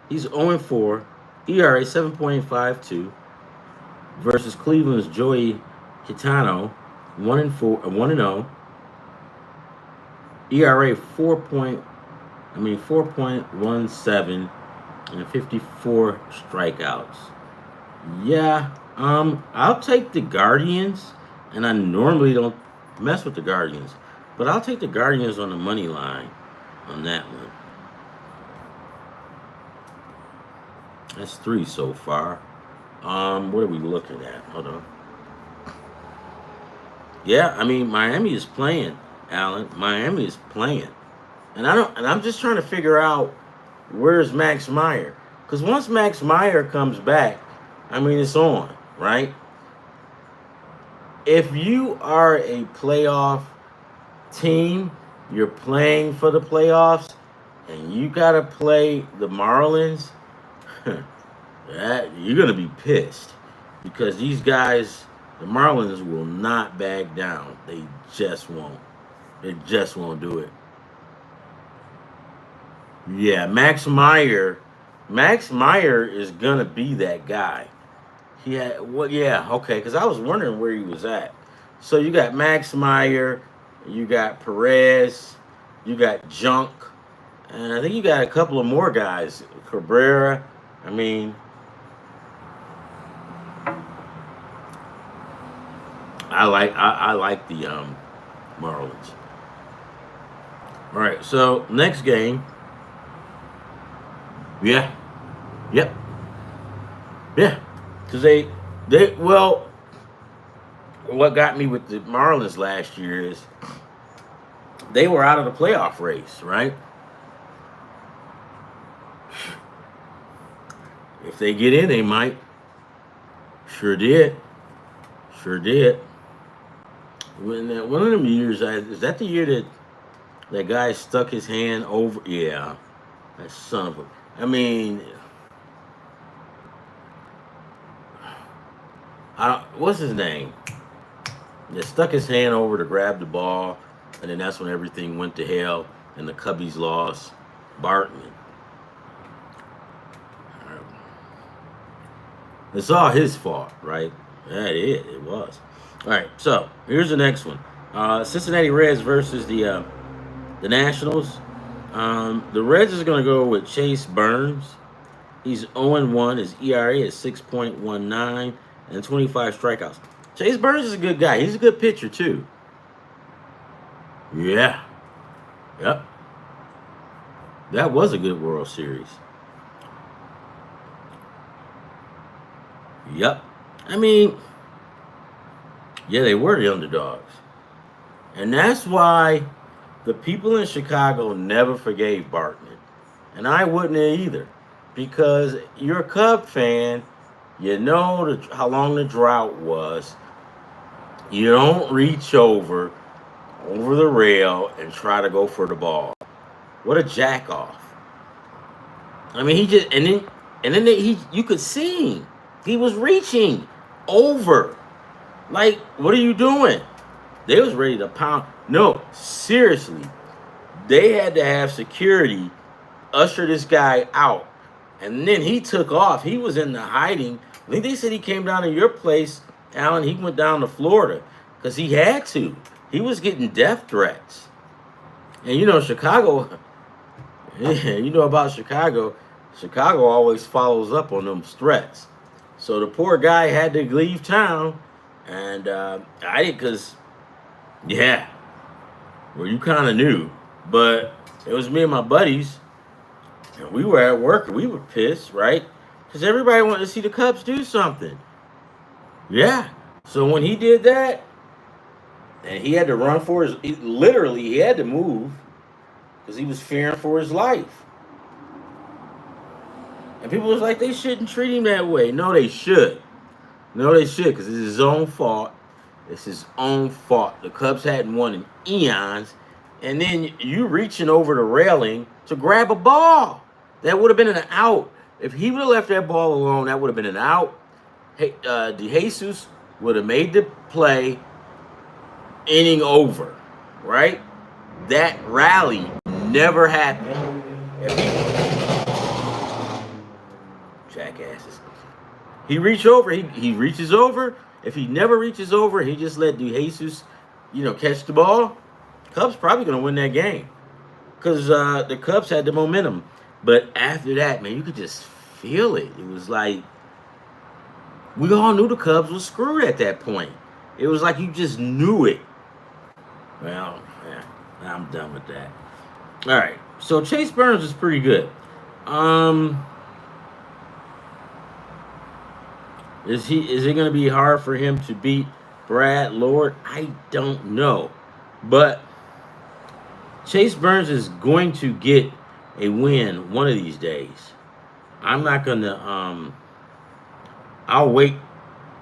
He's 0-4, ERA 7.52 versus Cleveland's Joey Kitano, 1-0, ERA 4.17 and 54 strikeouts. Yeah, I'll take the Guardians, and I normally don't mess with the Guardians, but I'll take the Guardians on the money line on that one. That's 3 so far. What are we looking at? Hold on. Yeah, I mean Miami is playing, Alan. Miami is playing, and I'm just trying to figure out where's Max Meyer, because once Max Meyer comes back, I mean it's on, right? If you are a playoff team, you're playing for the playoffs, and you gotta play the Marlins. You're gonna be pissed because these guys, the Marlins, will not back down. They just won't. They just won't do it. Yeah, Max Meyer. Max Meyer is gonna be that guy. He had what? Yeah, okay. Because I was wondering where he was at. So you got Max Meyer, you got Perez, you got Junk, and I think you got a couple of more guys. Cabrera. I mean, I like the Marlins. All right, so next game. Yeah, yep, yeah. Because well, what got me with the Marlins last year is they were out of the playoff race, right? If they get in, they might. Sure did. Sure did. One of them years, is that the year that guy stuck his hand over? Yeah, that son of a. I mean, what's his name? That stuck his hand over to grab the ball, and then that's when everything went to hell, and the Cubbies lost. Bartman. It's all his fault, right? Yeah, it was. All right, so here's the next one. Cincinnati Reds versus the Nationals. The Reds is going to go with Chase Burns. He's 0-1. His ERA is 6.19 and 25 strikeouts. Chase Burns is a good guy. He's a good pitcher, too. Yeah. Yep. That was a good World Series. Yep. I mean, yeah, they were the underdogs. And that's why the people in Chicago never forgave Bartman. And I wouldn't either. Because you're a Cub fan, you know how long the drought was. You don't reach over the rail and try to go for the ball. What a jack off. I mean, he just and then you could see him. He was reaching over. Like, what are you doing? They was ready to pound. No, seriously. They had to have security usher this guy out. And then he took off. He was in the hiding. I think they said he came down to your place, Alan. He went down to Florida because he had to. He was getting death threats. And you know, Chicago, you know about Chicago. Chicago always follows up on them threats. So the poor guy had to leave town. And I did because, yeah, well, you kind of knew. But it was me and my buddies. And we were at work and we were pissed, right? Because everybody wanted to see the Cubs do something. Yeah. So when he did that, and he had to run for literally, he had to move because he was fearing for his life. And people was like, they shouldn't treat him that way. No, they should. No, they should, because it's his own fault. It's his own fault. The Cubs hadn't won in eons. And then you reaching over the railing to grab a ball. That would have been an out. If he would have left that ball alone, that would have been an out. Hey, DeJesus would have made the play, inning over, right? That rally never happened. Jackasses. He reached over. He reaches over. If he never reaches over, he just let DeJesus, catch the ball. Cubs probably going to win that game because the Cubs had the momentum. But after that, man, you could just feel it. It was like we all knew the Cubs was screwed at that point. It was like you just knew it. Well, yeah, I'm done with that. All right, so Chase Burns is pretty good. Is it going to be hard for him to beat Brad Lord? I don't know, but Chase Burns is going to get a win one of these days. I'm not gonna. I'll wait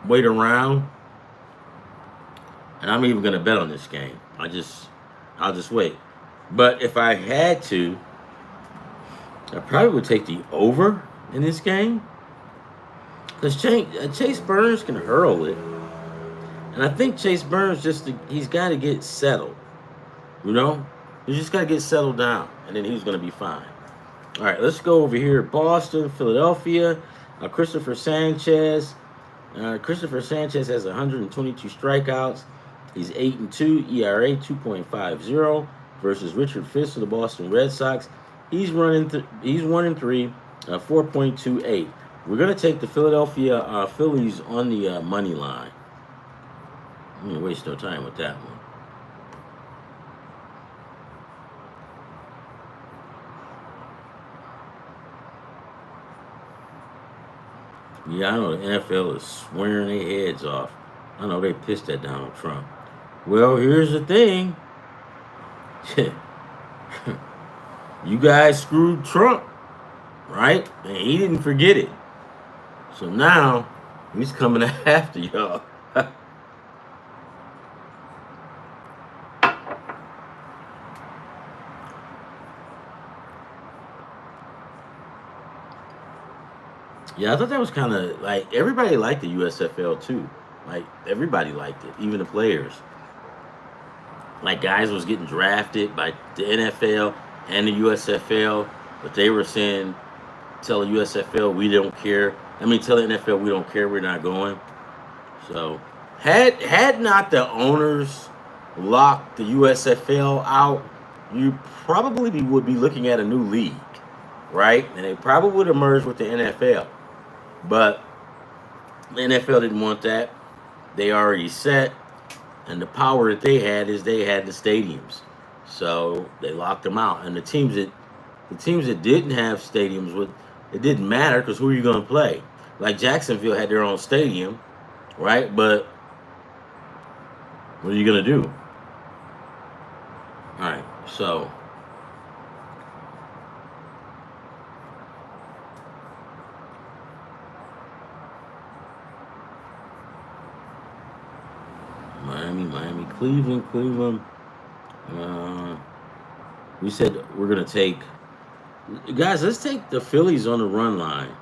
around, and I'm even gonna bet on this game. I'll just wait. But if I had to, I probably would take the over in this game. Because Chase Burns can hurl it. And I think Chase Burns he's got to get settled. He just got to get settled down. And then he's going to be fine. All right, let's go over here. Boston, Philadelphia. Christopher Sanchez. Christopher Sanchez has 122 strikeouts. He's 8-2, ERA 2.50 versus Richard Fisk of the Boston Red Sox. He's 1-3, 4.28. We're going to take the Philadelphia Phillies on the money line. I'm going to waste no time with that one. Yeah, I know the NFL is swearing their heads off. I know they pissed at Donald Trump. Well, here's the thing. You guys screwed Trump, right? And he didn't forget it. So now, he's coming after y'all. Yeah, I thought that was kind of like everybody liked the USFL too. Like everybody liked it, even the players. Like guys was getting drafted by the NFL and the USFL, but they were saying, "Tell the USFL we don't care." Tell the NFL we don't care. We're not going. So, had not the owners locked the USFL out, you probably would be looking at a new league, right? And they probably would have merged with the NFL. But the NFL didn't want that. They already set. And the power that they had is they had the stadiums. So they locked them out. And the teams that didn't have stadiums, it didn't matter because who are you going to play? Like Jacksonville had their own stadium, right? But what are you going to do? So Miami, Cleveland. Uh, we said we're gonna take guys. Let's take the Phillies on the run line.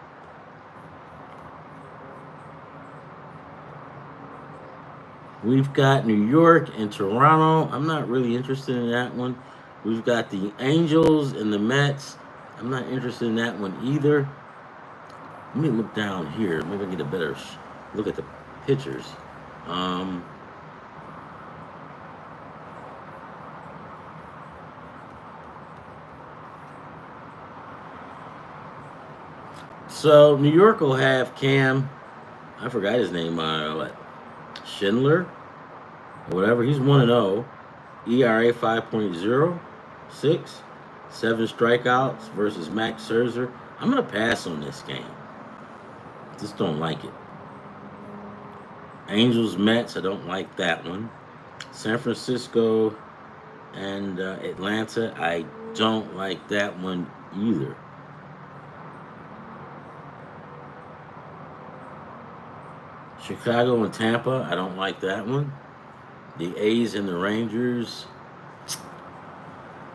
We've got New York and Toronto. I'm not really interested in that one. We've got the Angels and the Mets. I'm not interested in that one either. Let me look down here. Maybe I get a better look at the pitchers. Um, so New York will have Cam. I forgot his name. What? Schindler or whatever. He's 1-0. ERA 5.06. 7 strikeouts versus Max Scherzer. I'm gonna pass on this game. Just don't like it. Angels Mets. I don't like that one. San Francisco and Atlanta. I don't like that one either. Chicago and Tampa. I don't like that one. The A's and the Rangers.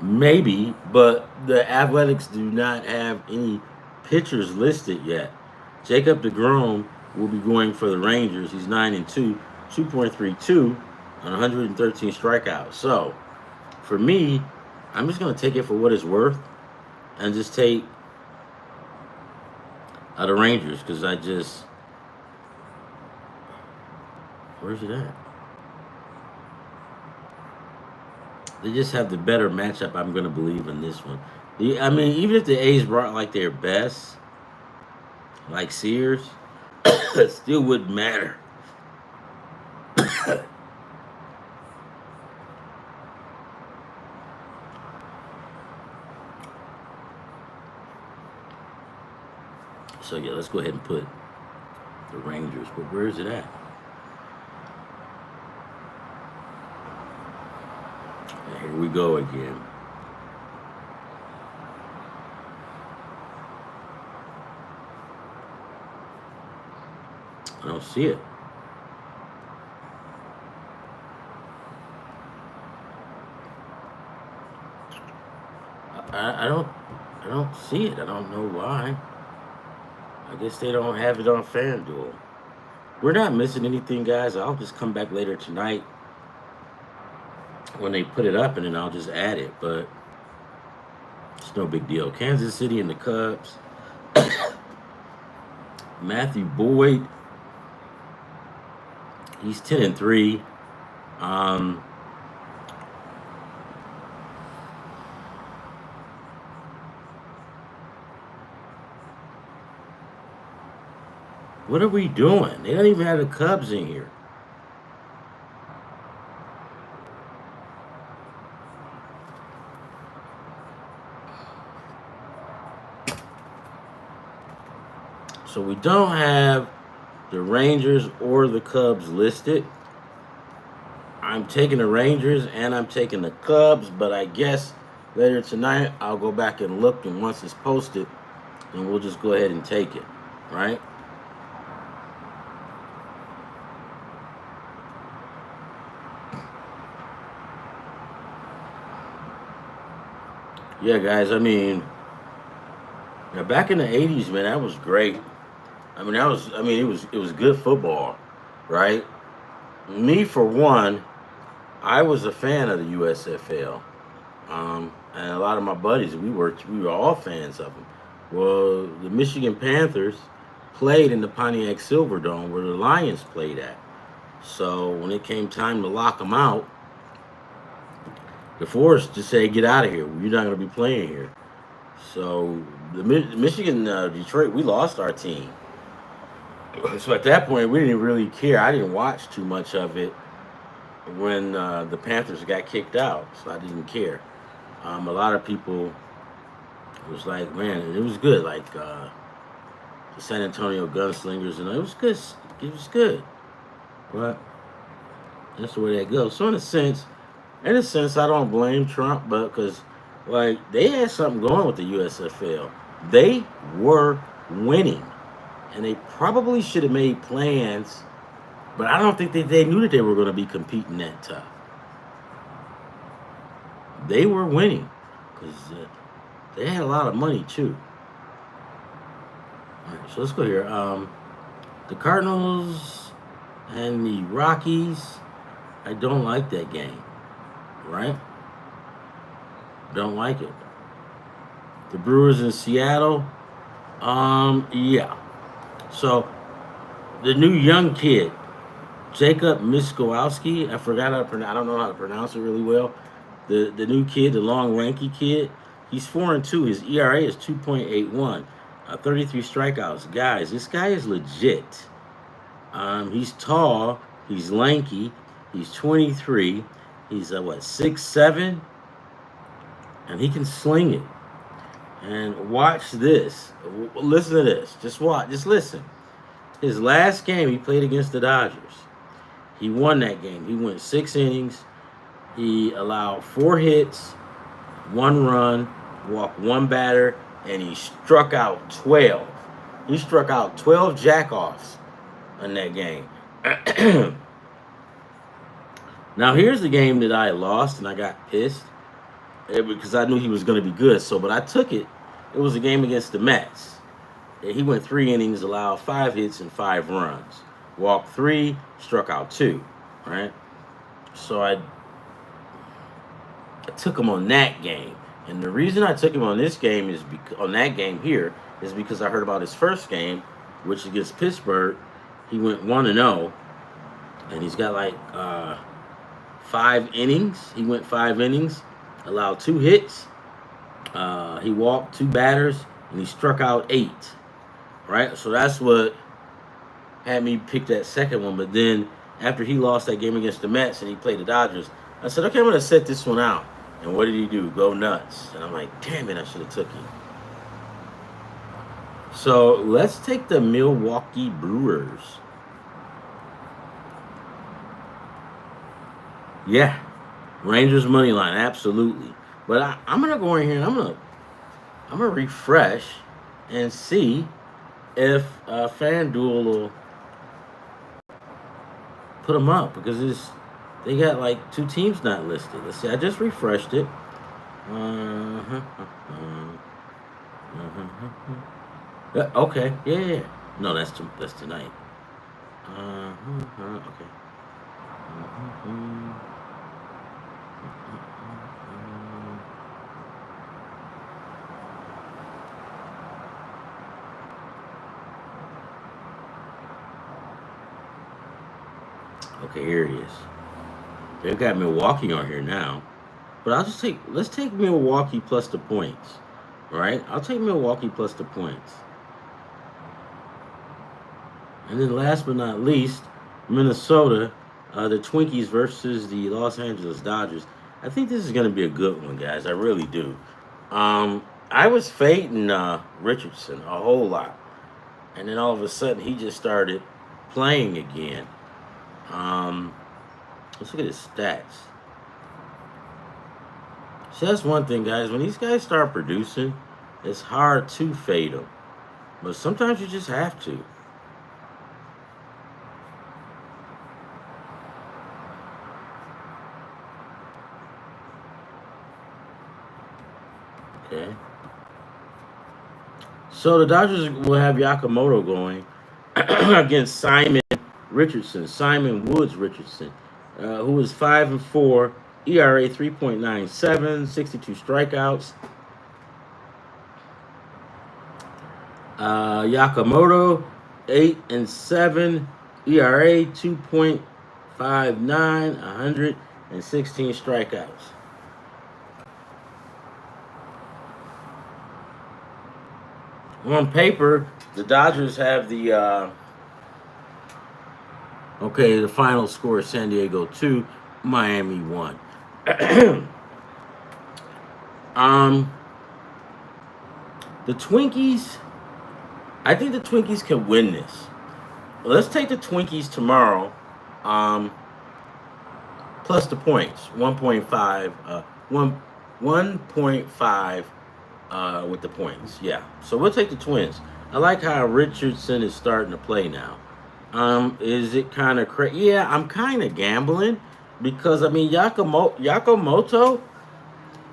Maybe, but the Athletics do not have any pitchers listed yet. Jacob DeGrom will be going for the Rangers. He's 9-2, 2.32 on 113 strikeouts. So, for me, I'm just going to take it for what it's worth and just take the Rangers because where's it at? They just have the better matchup. I'm going to believe in this one. Even if the A's brought like their best, like Sears, it still wouldn't matter. So yeah, let's go ahead and put the Rangers. But where is it at? And here we go again. I don't see it. I don't see it. I don't know why. I guess they don't have it on FanDuel. We're not missing anything, guys. I'll just come back later tonight when they put it up, and then I'll just add it. But it's no big deal. Kansas City and the Cubs. Matthew Boyd. He's 10-3. What are we doing? They don't even have the Cubs in here. So we don't have the Rangers or the Cubs listed. I'm taking the Rangers and I'm taking the Cubs, but I guess later tonight I'll go back and look, and once it's posted, then we'll just go ahead and take it, right? Yeah, guys, back in the 80s, man, that was great. It was good football, right? Me, for one, I was a fan of the USFL. And a lot of my buddies, we were all fans of them. Well, the Michigan Panthers played in the Pontiac Silverdome where the Lions played at. So when it came time to lock them out, the Forest just said, "Get out of here. You're not going to be playing here." So the Michigan, Detroit, we lost our team. So at that point, we didn't really care. I didn't watch too much of it when the Panthers got kicked out, so I didn't care. A lot of people was like, man, it was good. Like the San Antonio Gunslingers, and it was good. It was good. But that's the way that goes. So in a sense, In a sense, I don't blame Trump, but because like they had something going with the USFL, they were winning, and they probably should have made plans. But I don't think they knew that they were going to be competing that tough. They were winning because they had a lot of money too. All right, so let's go here. The Cardinals and the Rockies. I don't like that game, right? Don't like it. The Brewers in Seattle. Yeah. So the new young kid, Jacob Miskowski. I forgot how to pronounce. I don't know how to pronounce it really well. The new kid, the long lanky kid. He's 4-2. His ERA is 2.81. 33 strikeouts. Guys, this guy is legit. He's tall. He's lanky. He's 23. He's what 6'7", and he can sling it. And watch this. Listen to this. Just watch. Just listen. His last game he played against the Dodgers. He won that game. He went 6 innings. He allowed 4 hits, 1 run, walked 1 batter, and he struck out 12. He struck out 12 jackoffs in that game. Now here's the game that I lost and I got pissed because I knew he was going to be good. But I took it. It was a game against the Mets. He went 3 innings, allowed 5 hits and 5 runs, walked 3, struck out 2. Right. So I took him on that game, and the reason I took him on this game is on that game here is because I heard about his first game, which against Pittsburgh. He went 1-0, and he's got like 5 innings. He went 5 innings, allowed 2 hits. He walked 2 batters, and he struck out 8. Right, so that's what had me pick that second one. But then after he lost that game against the Mets and he played the Dodgers, I said, okay, I'm gonna set this one out. And what did he do? Go nuts. And I'm like, damn it, I should have took him. So let's take the Milwaukee Brewers. Yeah, Rangers money line, absolutely. But I'm gonna go in here and I'm gonna refresh and see if FanDuel will put them up because they got like 2 teams not listed. Let's see. I just refreshed it. Okay. Yeah. No, that's tonight. Okay. Okay, here it is. They've got Milwaukee on here now. But let's take Milwaukee plus the points. All right? I'll take Milwaukee plus the points. And then last but not least, Minnesota, the Twinkies versus the Los Angeles Dodgers. I think this is going to be a good one, guys. I really do. I was fading Richardson a whole lot. And then all of a sudden, he just started playing again. Let's look at his stats. So that's one thing, guys. When these guys start producing, it's hard to fade them. But sometimes you just have to. Okay. So the Dodgers will have Yakamoto going against Simon Woods Richardson, who is 5-4, ERA 3.97, 62 strikeouts. Yakamoto 8-7, ERA 2.59, 116 strikeouts. On paper, the Dodgers have the the final score is San Diego 2, Miami 1. The Twinkies, I think the Twinkies can win this. Let's take the Twinkies tomorrow. plus the points, 1.5, 1.5 with the points. Yeah. So we'll take the Twins. I like how Richardson is starting to play now. Is it kind of crazy? Yeah, I'm kind of gambling because I mean Yakamoto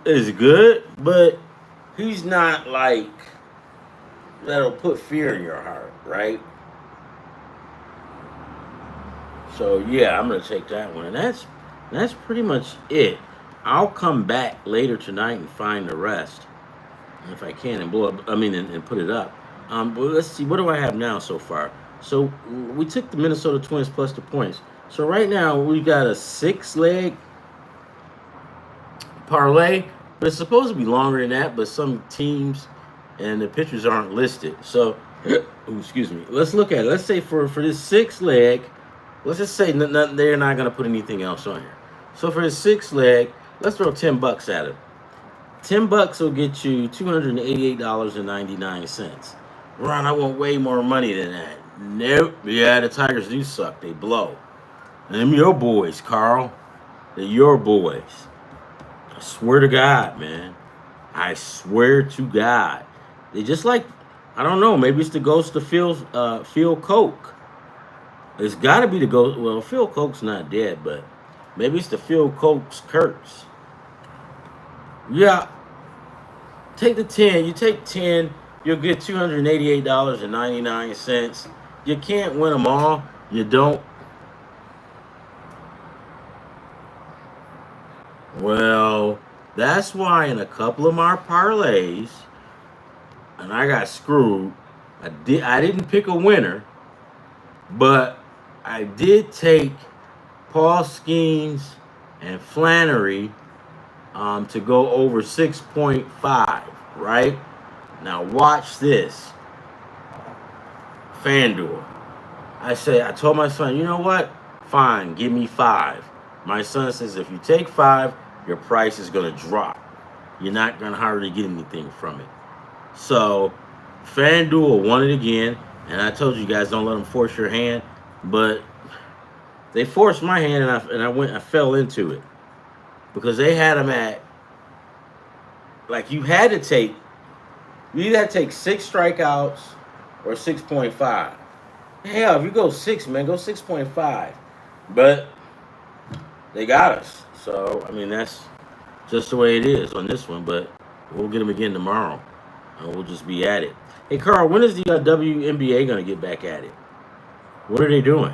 is good, but he's not like that'll put fear in your heart, right? So yeah, I'm gonna take that one, and that's pretty much it. I'll come back later tonight and find the rest if I can and blow up. I mean, and put it up. But let's see. What do I have now so far? So we took the Minnesota Twins plus the points. So right now we got a 6 leg parlay, but it's supposed to be longer than that. But some teams and the pitchers aren't listed. So, excuse me. Let's look at it. Let's say for this 6 leg, let's just say they're not going to put anything else on here. So for the 6 leg, let's throw $10 at it. $10 will get you $288.99. Ron, I want way more money than that. Nope. Yeah, the Tigers do suck. They blow. And them your boys, Carl. They're your boys. I swear to God, man. I swear to God. They just like, I don't know, maybe it's the ghost of Phil Koch. It's got to be the ghost. Well, Phil Koch's not dead, but maybe it's the Phil Koch's curse. Yeah, take the 10. You take 10, you'll get $288.99. You can't win them all. You don't. Well, that's why in a couple of my parlays, and I got screwed. I didn't pick a winner, but I did take Paul Skeens and Flannery to go over 6.5, right? Now watch this. FanDuel. I told my son, you know what? Fine, give me 5. My son says if you take 5, your price is going to drop. You're not going to hardly get anything from it. So FanDuel won it again, and I told you guys don't let them force your hand, but they forced my hand, and I fell into it because they had them at like you either had to take 6 strikeouts or 6.5. Hell, if you go 6, man, go 6.5. But they got us. So, I mean, that's just the way it is on this one. But we'll get them again tomorrow. And we'll just be at it. Hey, Carl, when is the WNBA going to get back at it? What are they doing?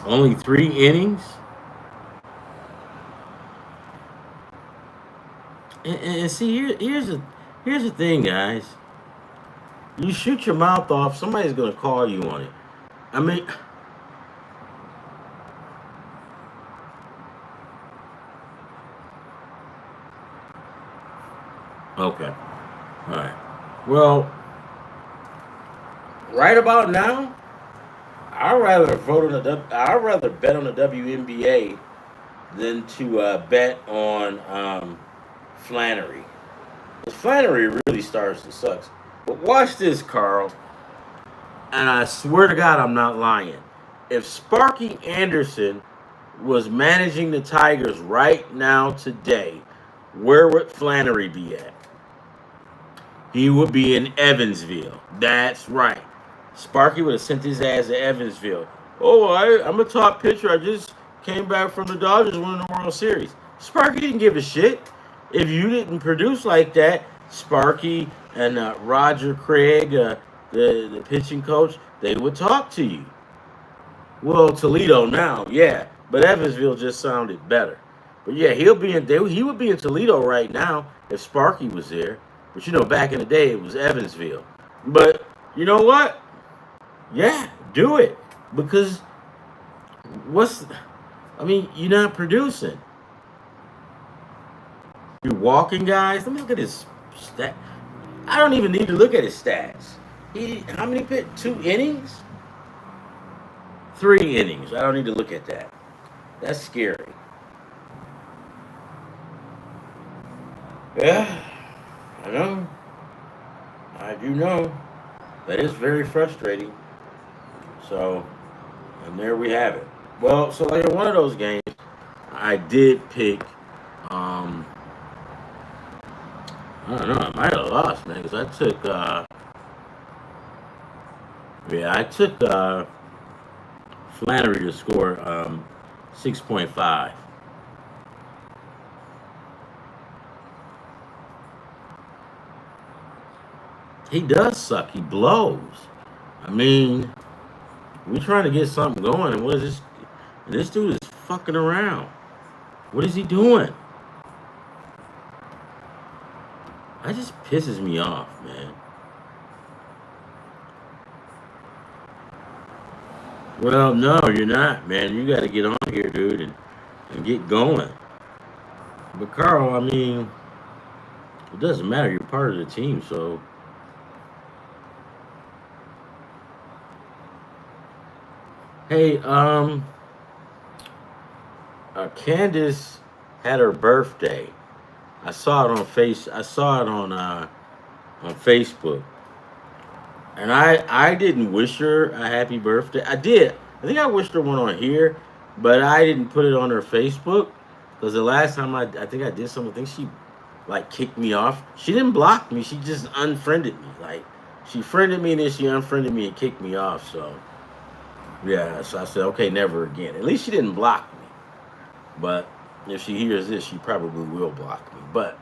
Only 3 innings? And see, here's the thing, guys. You shoot your mouth off, somebody's gonna call you on it. I mean, okay, all right. Well, right about now, I'd rather bet on the WNBA than to bet on Flannery. Flannery really starts to suck. But watch this, Carl. And I swear to God, I'm not lying. If Sparky Anderson was managing the Tigers right now today, where would Flannery be at? He would be in Evansville. That's right. Sparky would have sent his ass to Evansville. Oh, I'm a top pitcher. I just came back from the Dodgers winning the World Series. Sparky didn't give a shit. If you didn't produce like that, Sparky and Roger Craig, the pitching coach, they would talk to you. Well, Toledo now, yeah, but Evansville just sounded better. But yeah, he would be in Toledo right now if Sparky was there. But you know, back in the day, it was Evansville. But you know what? Yeah, do it because you're not producing. You're walking guys. Let me look at his stat. I don't even need to look at his stats. How many pitch? 2 innings? 3 innings. I don't need to look at that. That's scary. Yeah, I know. I do know. That is very frustrating. So, and there we have it. Well, so like in one of those games, I did pick. Um, I don't know. I might have lost, man, because I took. Yeah, I took Flannery to score 6.5. He does suck. He blows. I mean, we trying to get something going, and what is this? And this dude is fucking around. What is he doing? That just pisses me off, man. Well, no, you're not, man. You got to get on here, dude, and get going. But Carl, I mean, it doesn't matter. You're part of the team, so hey, Candace had her birthday. I saw it on I saw it on Facebook, and I didn't wish her a happy birthday. I did. I think I wished her one on here, but I didn't put it on her Facebook because the last time I think I did something. I think she like kicked me off. She didn't block me. She just unfriended me. Like she friended me and then she unfriended me and kicked me off. So yeah, so I said okay, never again. At least she didn't block me. But if she hears this, she probably will block me. But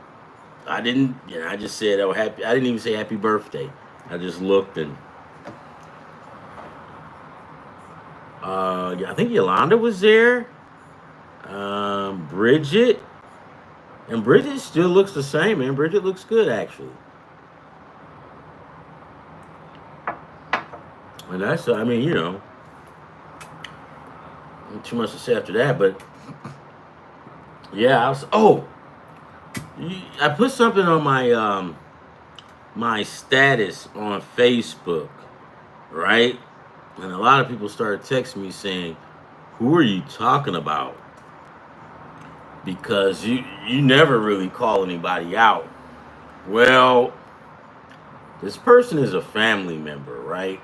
I didn't. You know, I just said oh happy. I didn't even say happy birthday. I just looked and yeah, I think Yolanda was there. Bridget and Bridget still looks the same, man. Bridget looks good actually. And that's I mean you know not too much to say after that. But yeah, I was I put something on my status on Facebook, right? And a lot of people started texting me saying, "Who are you talking about?" Because you never really call anybody out. Well, this person is a family member, right?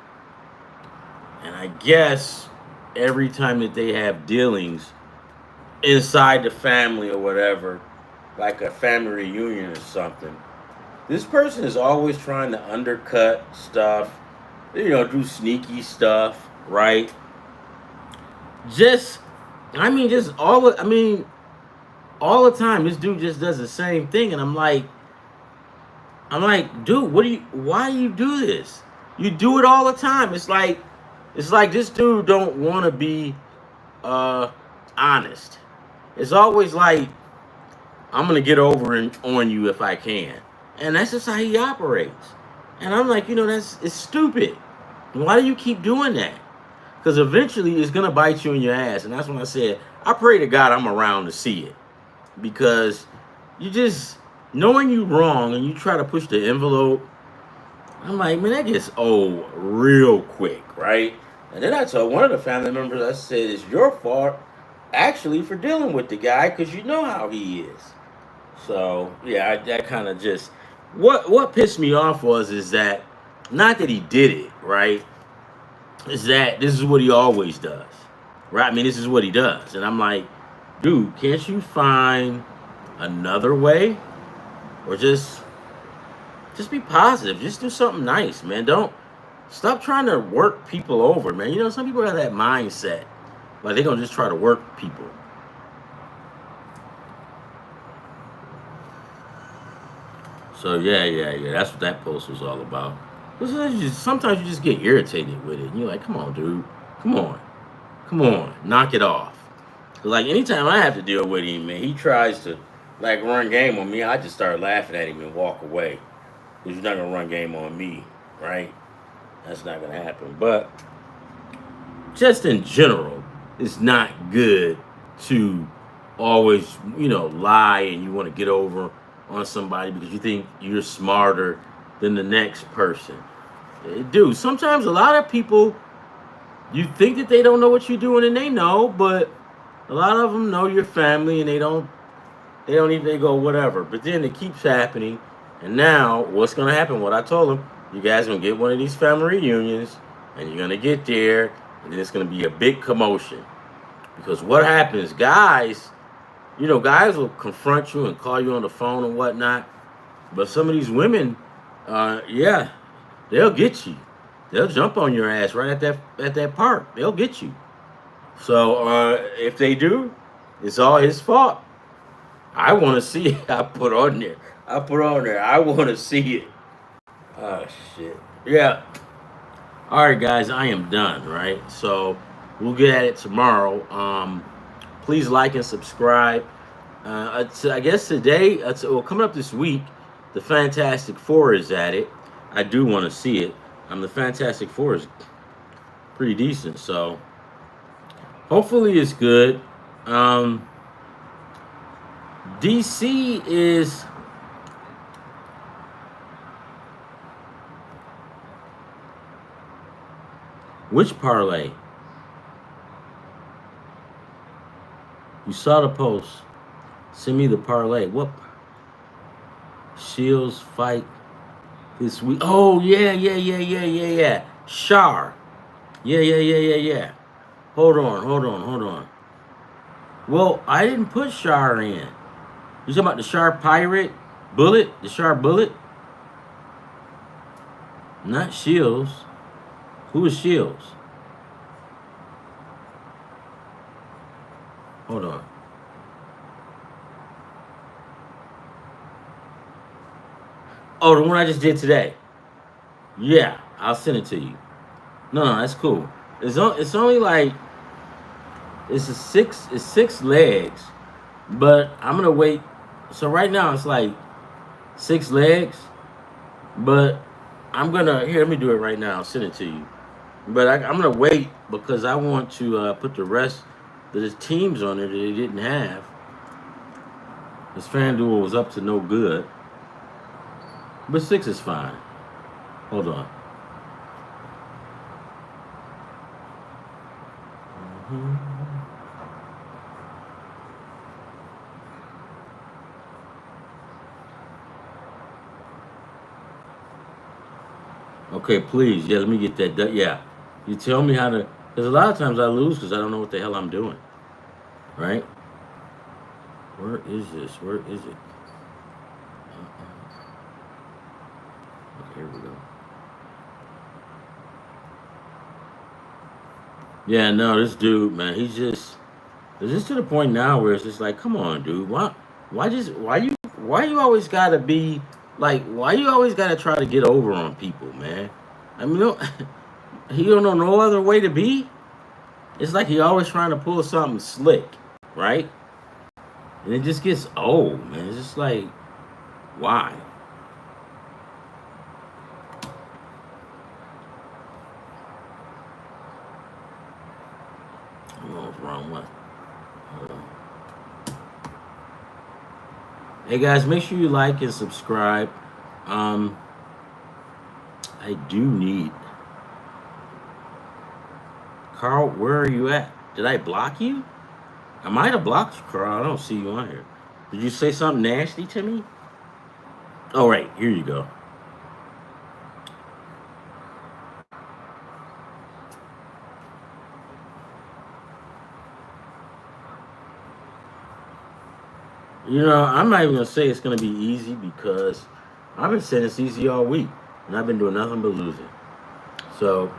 And I guess every time that they have dealings inside the family or whatever, like a family reunion or something, this person is always trying to undercut stuff, you know, do sneaky stuff, right? Just, I mean, just I mean, all the time, this dude just does the same thing, and I'm like, dude, why do you do this? You do it all the time. It's like this dude don't want to be uh honest. It's always like I'm gonna get over on you if I can, and that's just how he operates. And I'm like, you know, it's stupid. Why do you keep doing that? Because eventually it's gonna bite you in your ass, and that's when I said, I pray to God I'm around to see it, because you just knowing you wrong and you try to push the envelope. I'm like, man, that gets old real quick, right? And then I told one of the family members, I said, it's your fault actually for dealing with the guy because you know how he is. So yeah, that kind of just what pissed me off was is that not that he did it right, is that this is what he always does, right? I mean, this is what he does, and I'm like, dude, can't you find another way, or just be positive, just do something nice, man. Don't stop trying to work people over, man. You know, some people have that mindset, like they're gonna just try to work people. So yeah. That's what that post was all about. Sometimes you just get irritated with it. And you're like, come on, dude. Come on. Come on. Knock it off. Like anytime I have to deal with him, man, he tries to like run game on me. I just start laughing at him and walk away. Because you're not gonna run game on me, right? That's not gonna happen. But just in general, it's not good to always, you know, lie and you want to get over on somebody because you think you're smarter than the next person. Dude, sometimes a lot of people, you think that they don't know what you're doing and they know, but a lot of them know your family and they don't They don't even, they go, whatever. But then it keeps happening. And now, what's going to happen? What I told them, you guys going to get one of these family reunions, and you're going to get there, and then it's going to be a big commotion. Because what happens, guys, guys will confront you and call you on the phone and whatnot. But some of these women, yeah, they'll get you. They'll jump on your ass right at that park. They'll get you. So if they do, it's all his fault. I want to see it. I put on there. I want to see it. Oh shit. Yeah. All right, guys. I am done. Right. So we'll get at it tomorrow. Please like and subscribe. I guess today, coming up this week, the Fantastic Four is at it. I do want to see it. The Fantastic Four is pretty decent, so hopefully it's good. DC is which parlay? You saw the post. Send me the parlay. What? Shields fight this week. Oh, yeah. Shar. Yeah. Hold on. Well, I didn't put Shar in. You talking about the Shar Pirate Bullet? The Shar Bullet? Not Shields. Who is Shields? Hold on. Oh, the one I just did today. Yeah, I'll send it to you. No, that's cool. It's only like it's six legs, but I'm gonna wait. So right now it's like 6 legs, but I'm gonna let me do it right now. I'll send it to you. But I'm gonna wait because I want to put the rest of the teams on there that they didn't have. This FanDuel was up to no good. But 6 is fine. Hold on. Okay, please. Yeah, let me get that done. Yeah. You tell me how to... Because a lot of times I lose because I don't know what the hell I'm doing. Right? Where is this? Where is it? Here we go. Yeah, no, this dude, man, it's just to the point now where it's just like, come on, dude, why you always gotta be like, why you always gotta try to get over on people, man? I mean, he don't know no other way to be. It's like he always trying to pull something slick, right? And it just gets old, man. It's just like, why? Wrong one. Hey guys, make sure you like and subscribe. I do need Carl. Where are you at? Did I block you? I might have blocked you, Carl. I don't see you on here. Did you say something nasty to me? Oh, right. Here you go. I'm not even going to say it's going to be easy because I've been saying it's easy all week. And I've been doing nothing but losing. So,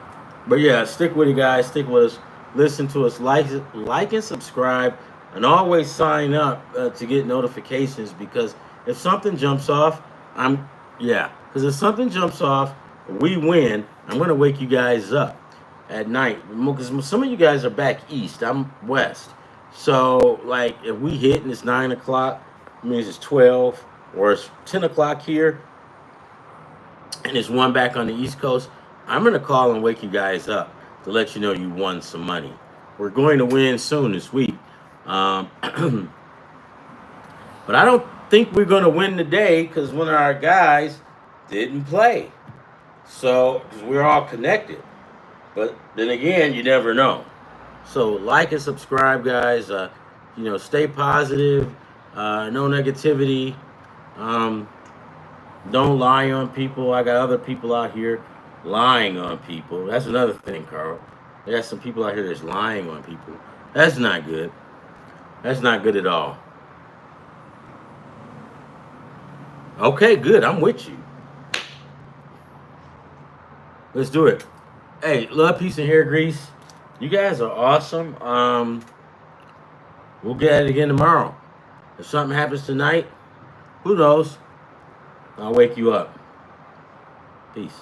but yeah, stick with it, guys. Stick with us. Listen to us. Like and subscribe. And always sign up to get notifications because if something jumps off, because if something jumps off, we win, I'm going to wake you guys up at night. Because some of you guys are back east. I'm west. So, like, if we hit and it's 9 o'clock, it means it's 12, or it's 10 o'clock here, and it's 1 back on the East Coast, I'm going to call and wake you guys up to let you know you won some money. We're going to win soon this week. But I don't think we're going to win today because one of our guys didn't play. So, because we're all connected. But then again, you never know. So, like and subscribe, guys. Stay positive. Stay safe. And we'll see you guys tomorrow. All right. Peace. No negativity. Don't lie on people. I got other people out here lying on people. That's another thing, Carl. There's some people out here that's lying on people. That's not good. That's not good at all. Okay, good. I'm with you. Let's do it. Hey, love, peace, and hair grease. You guys are awesome. We'll get at it again tomorrow. If something happens tonight, who knows? I'll wake you up. Peace.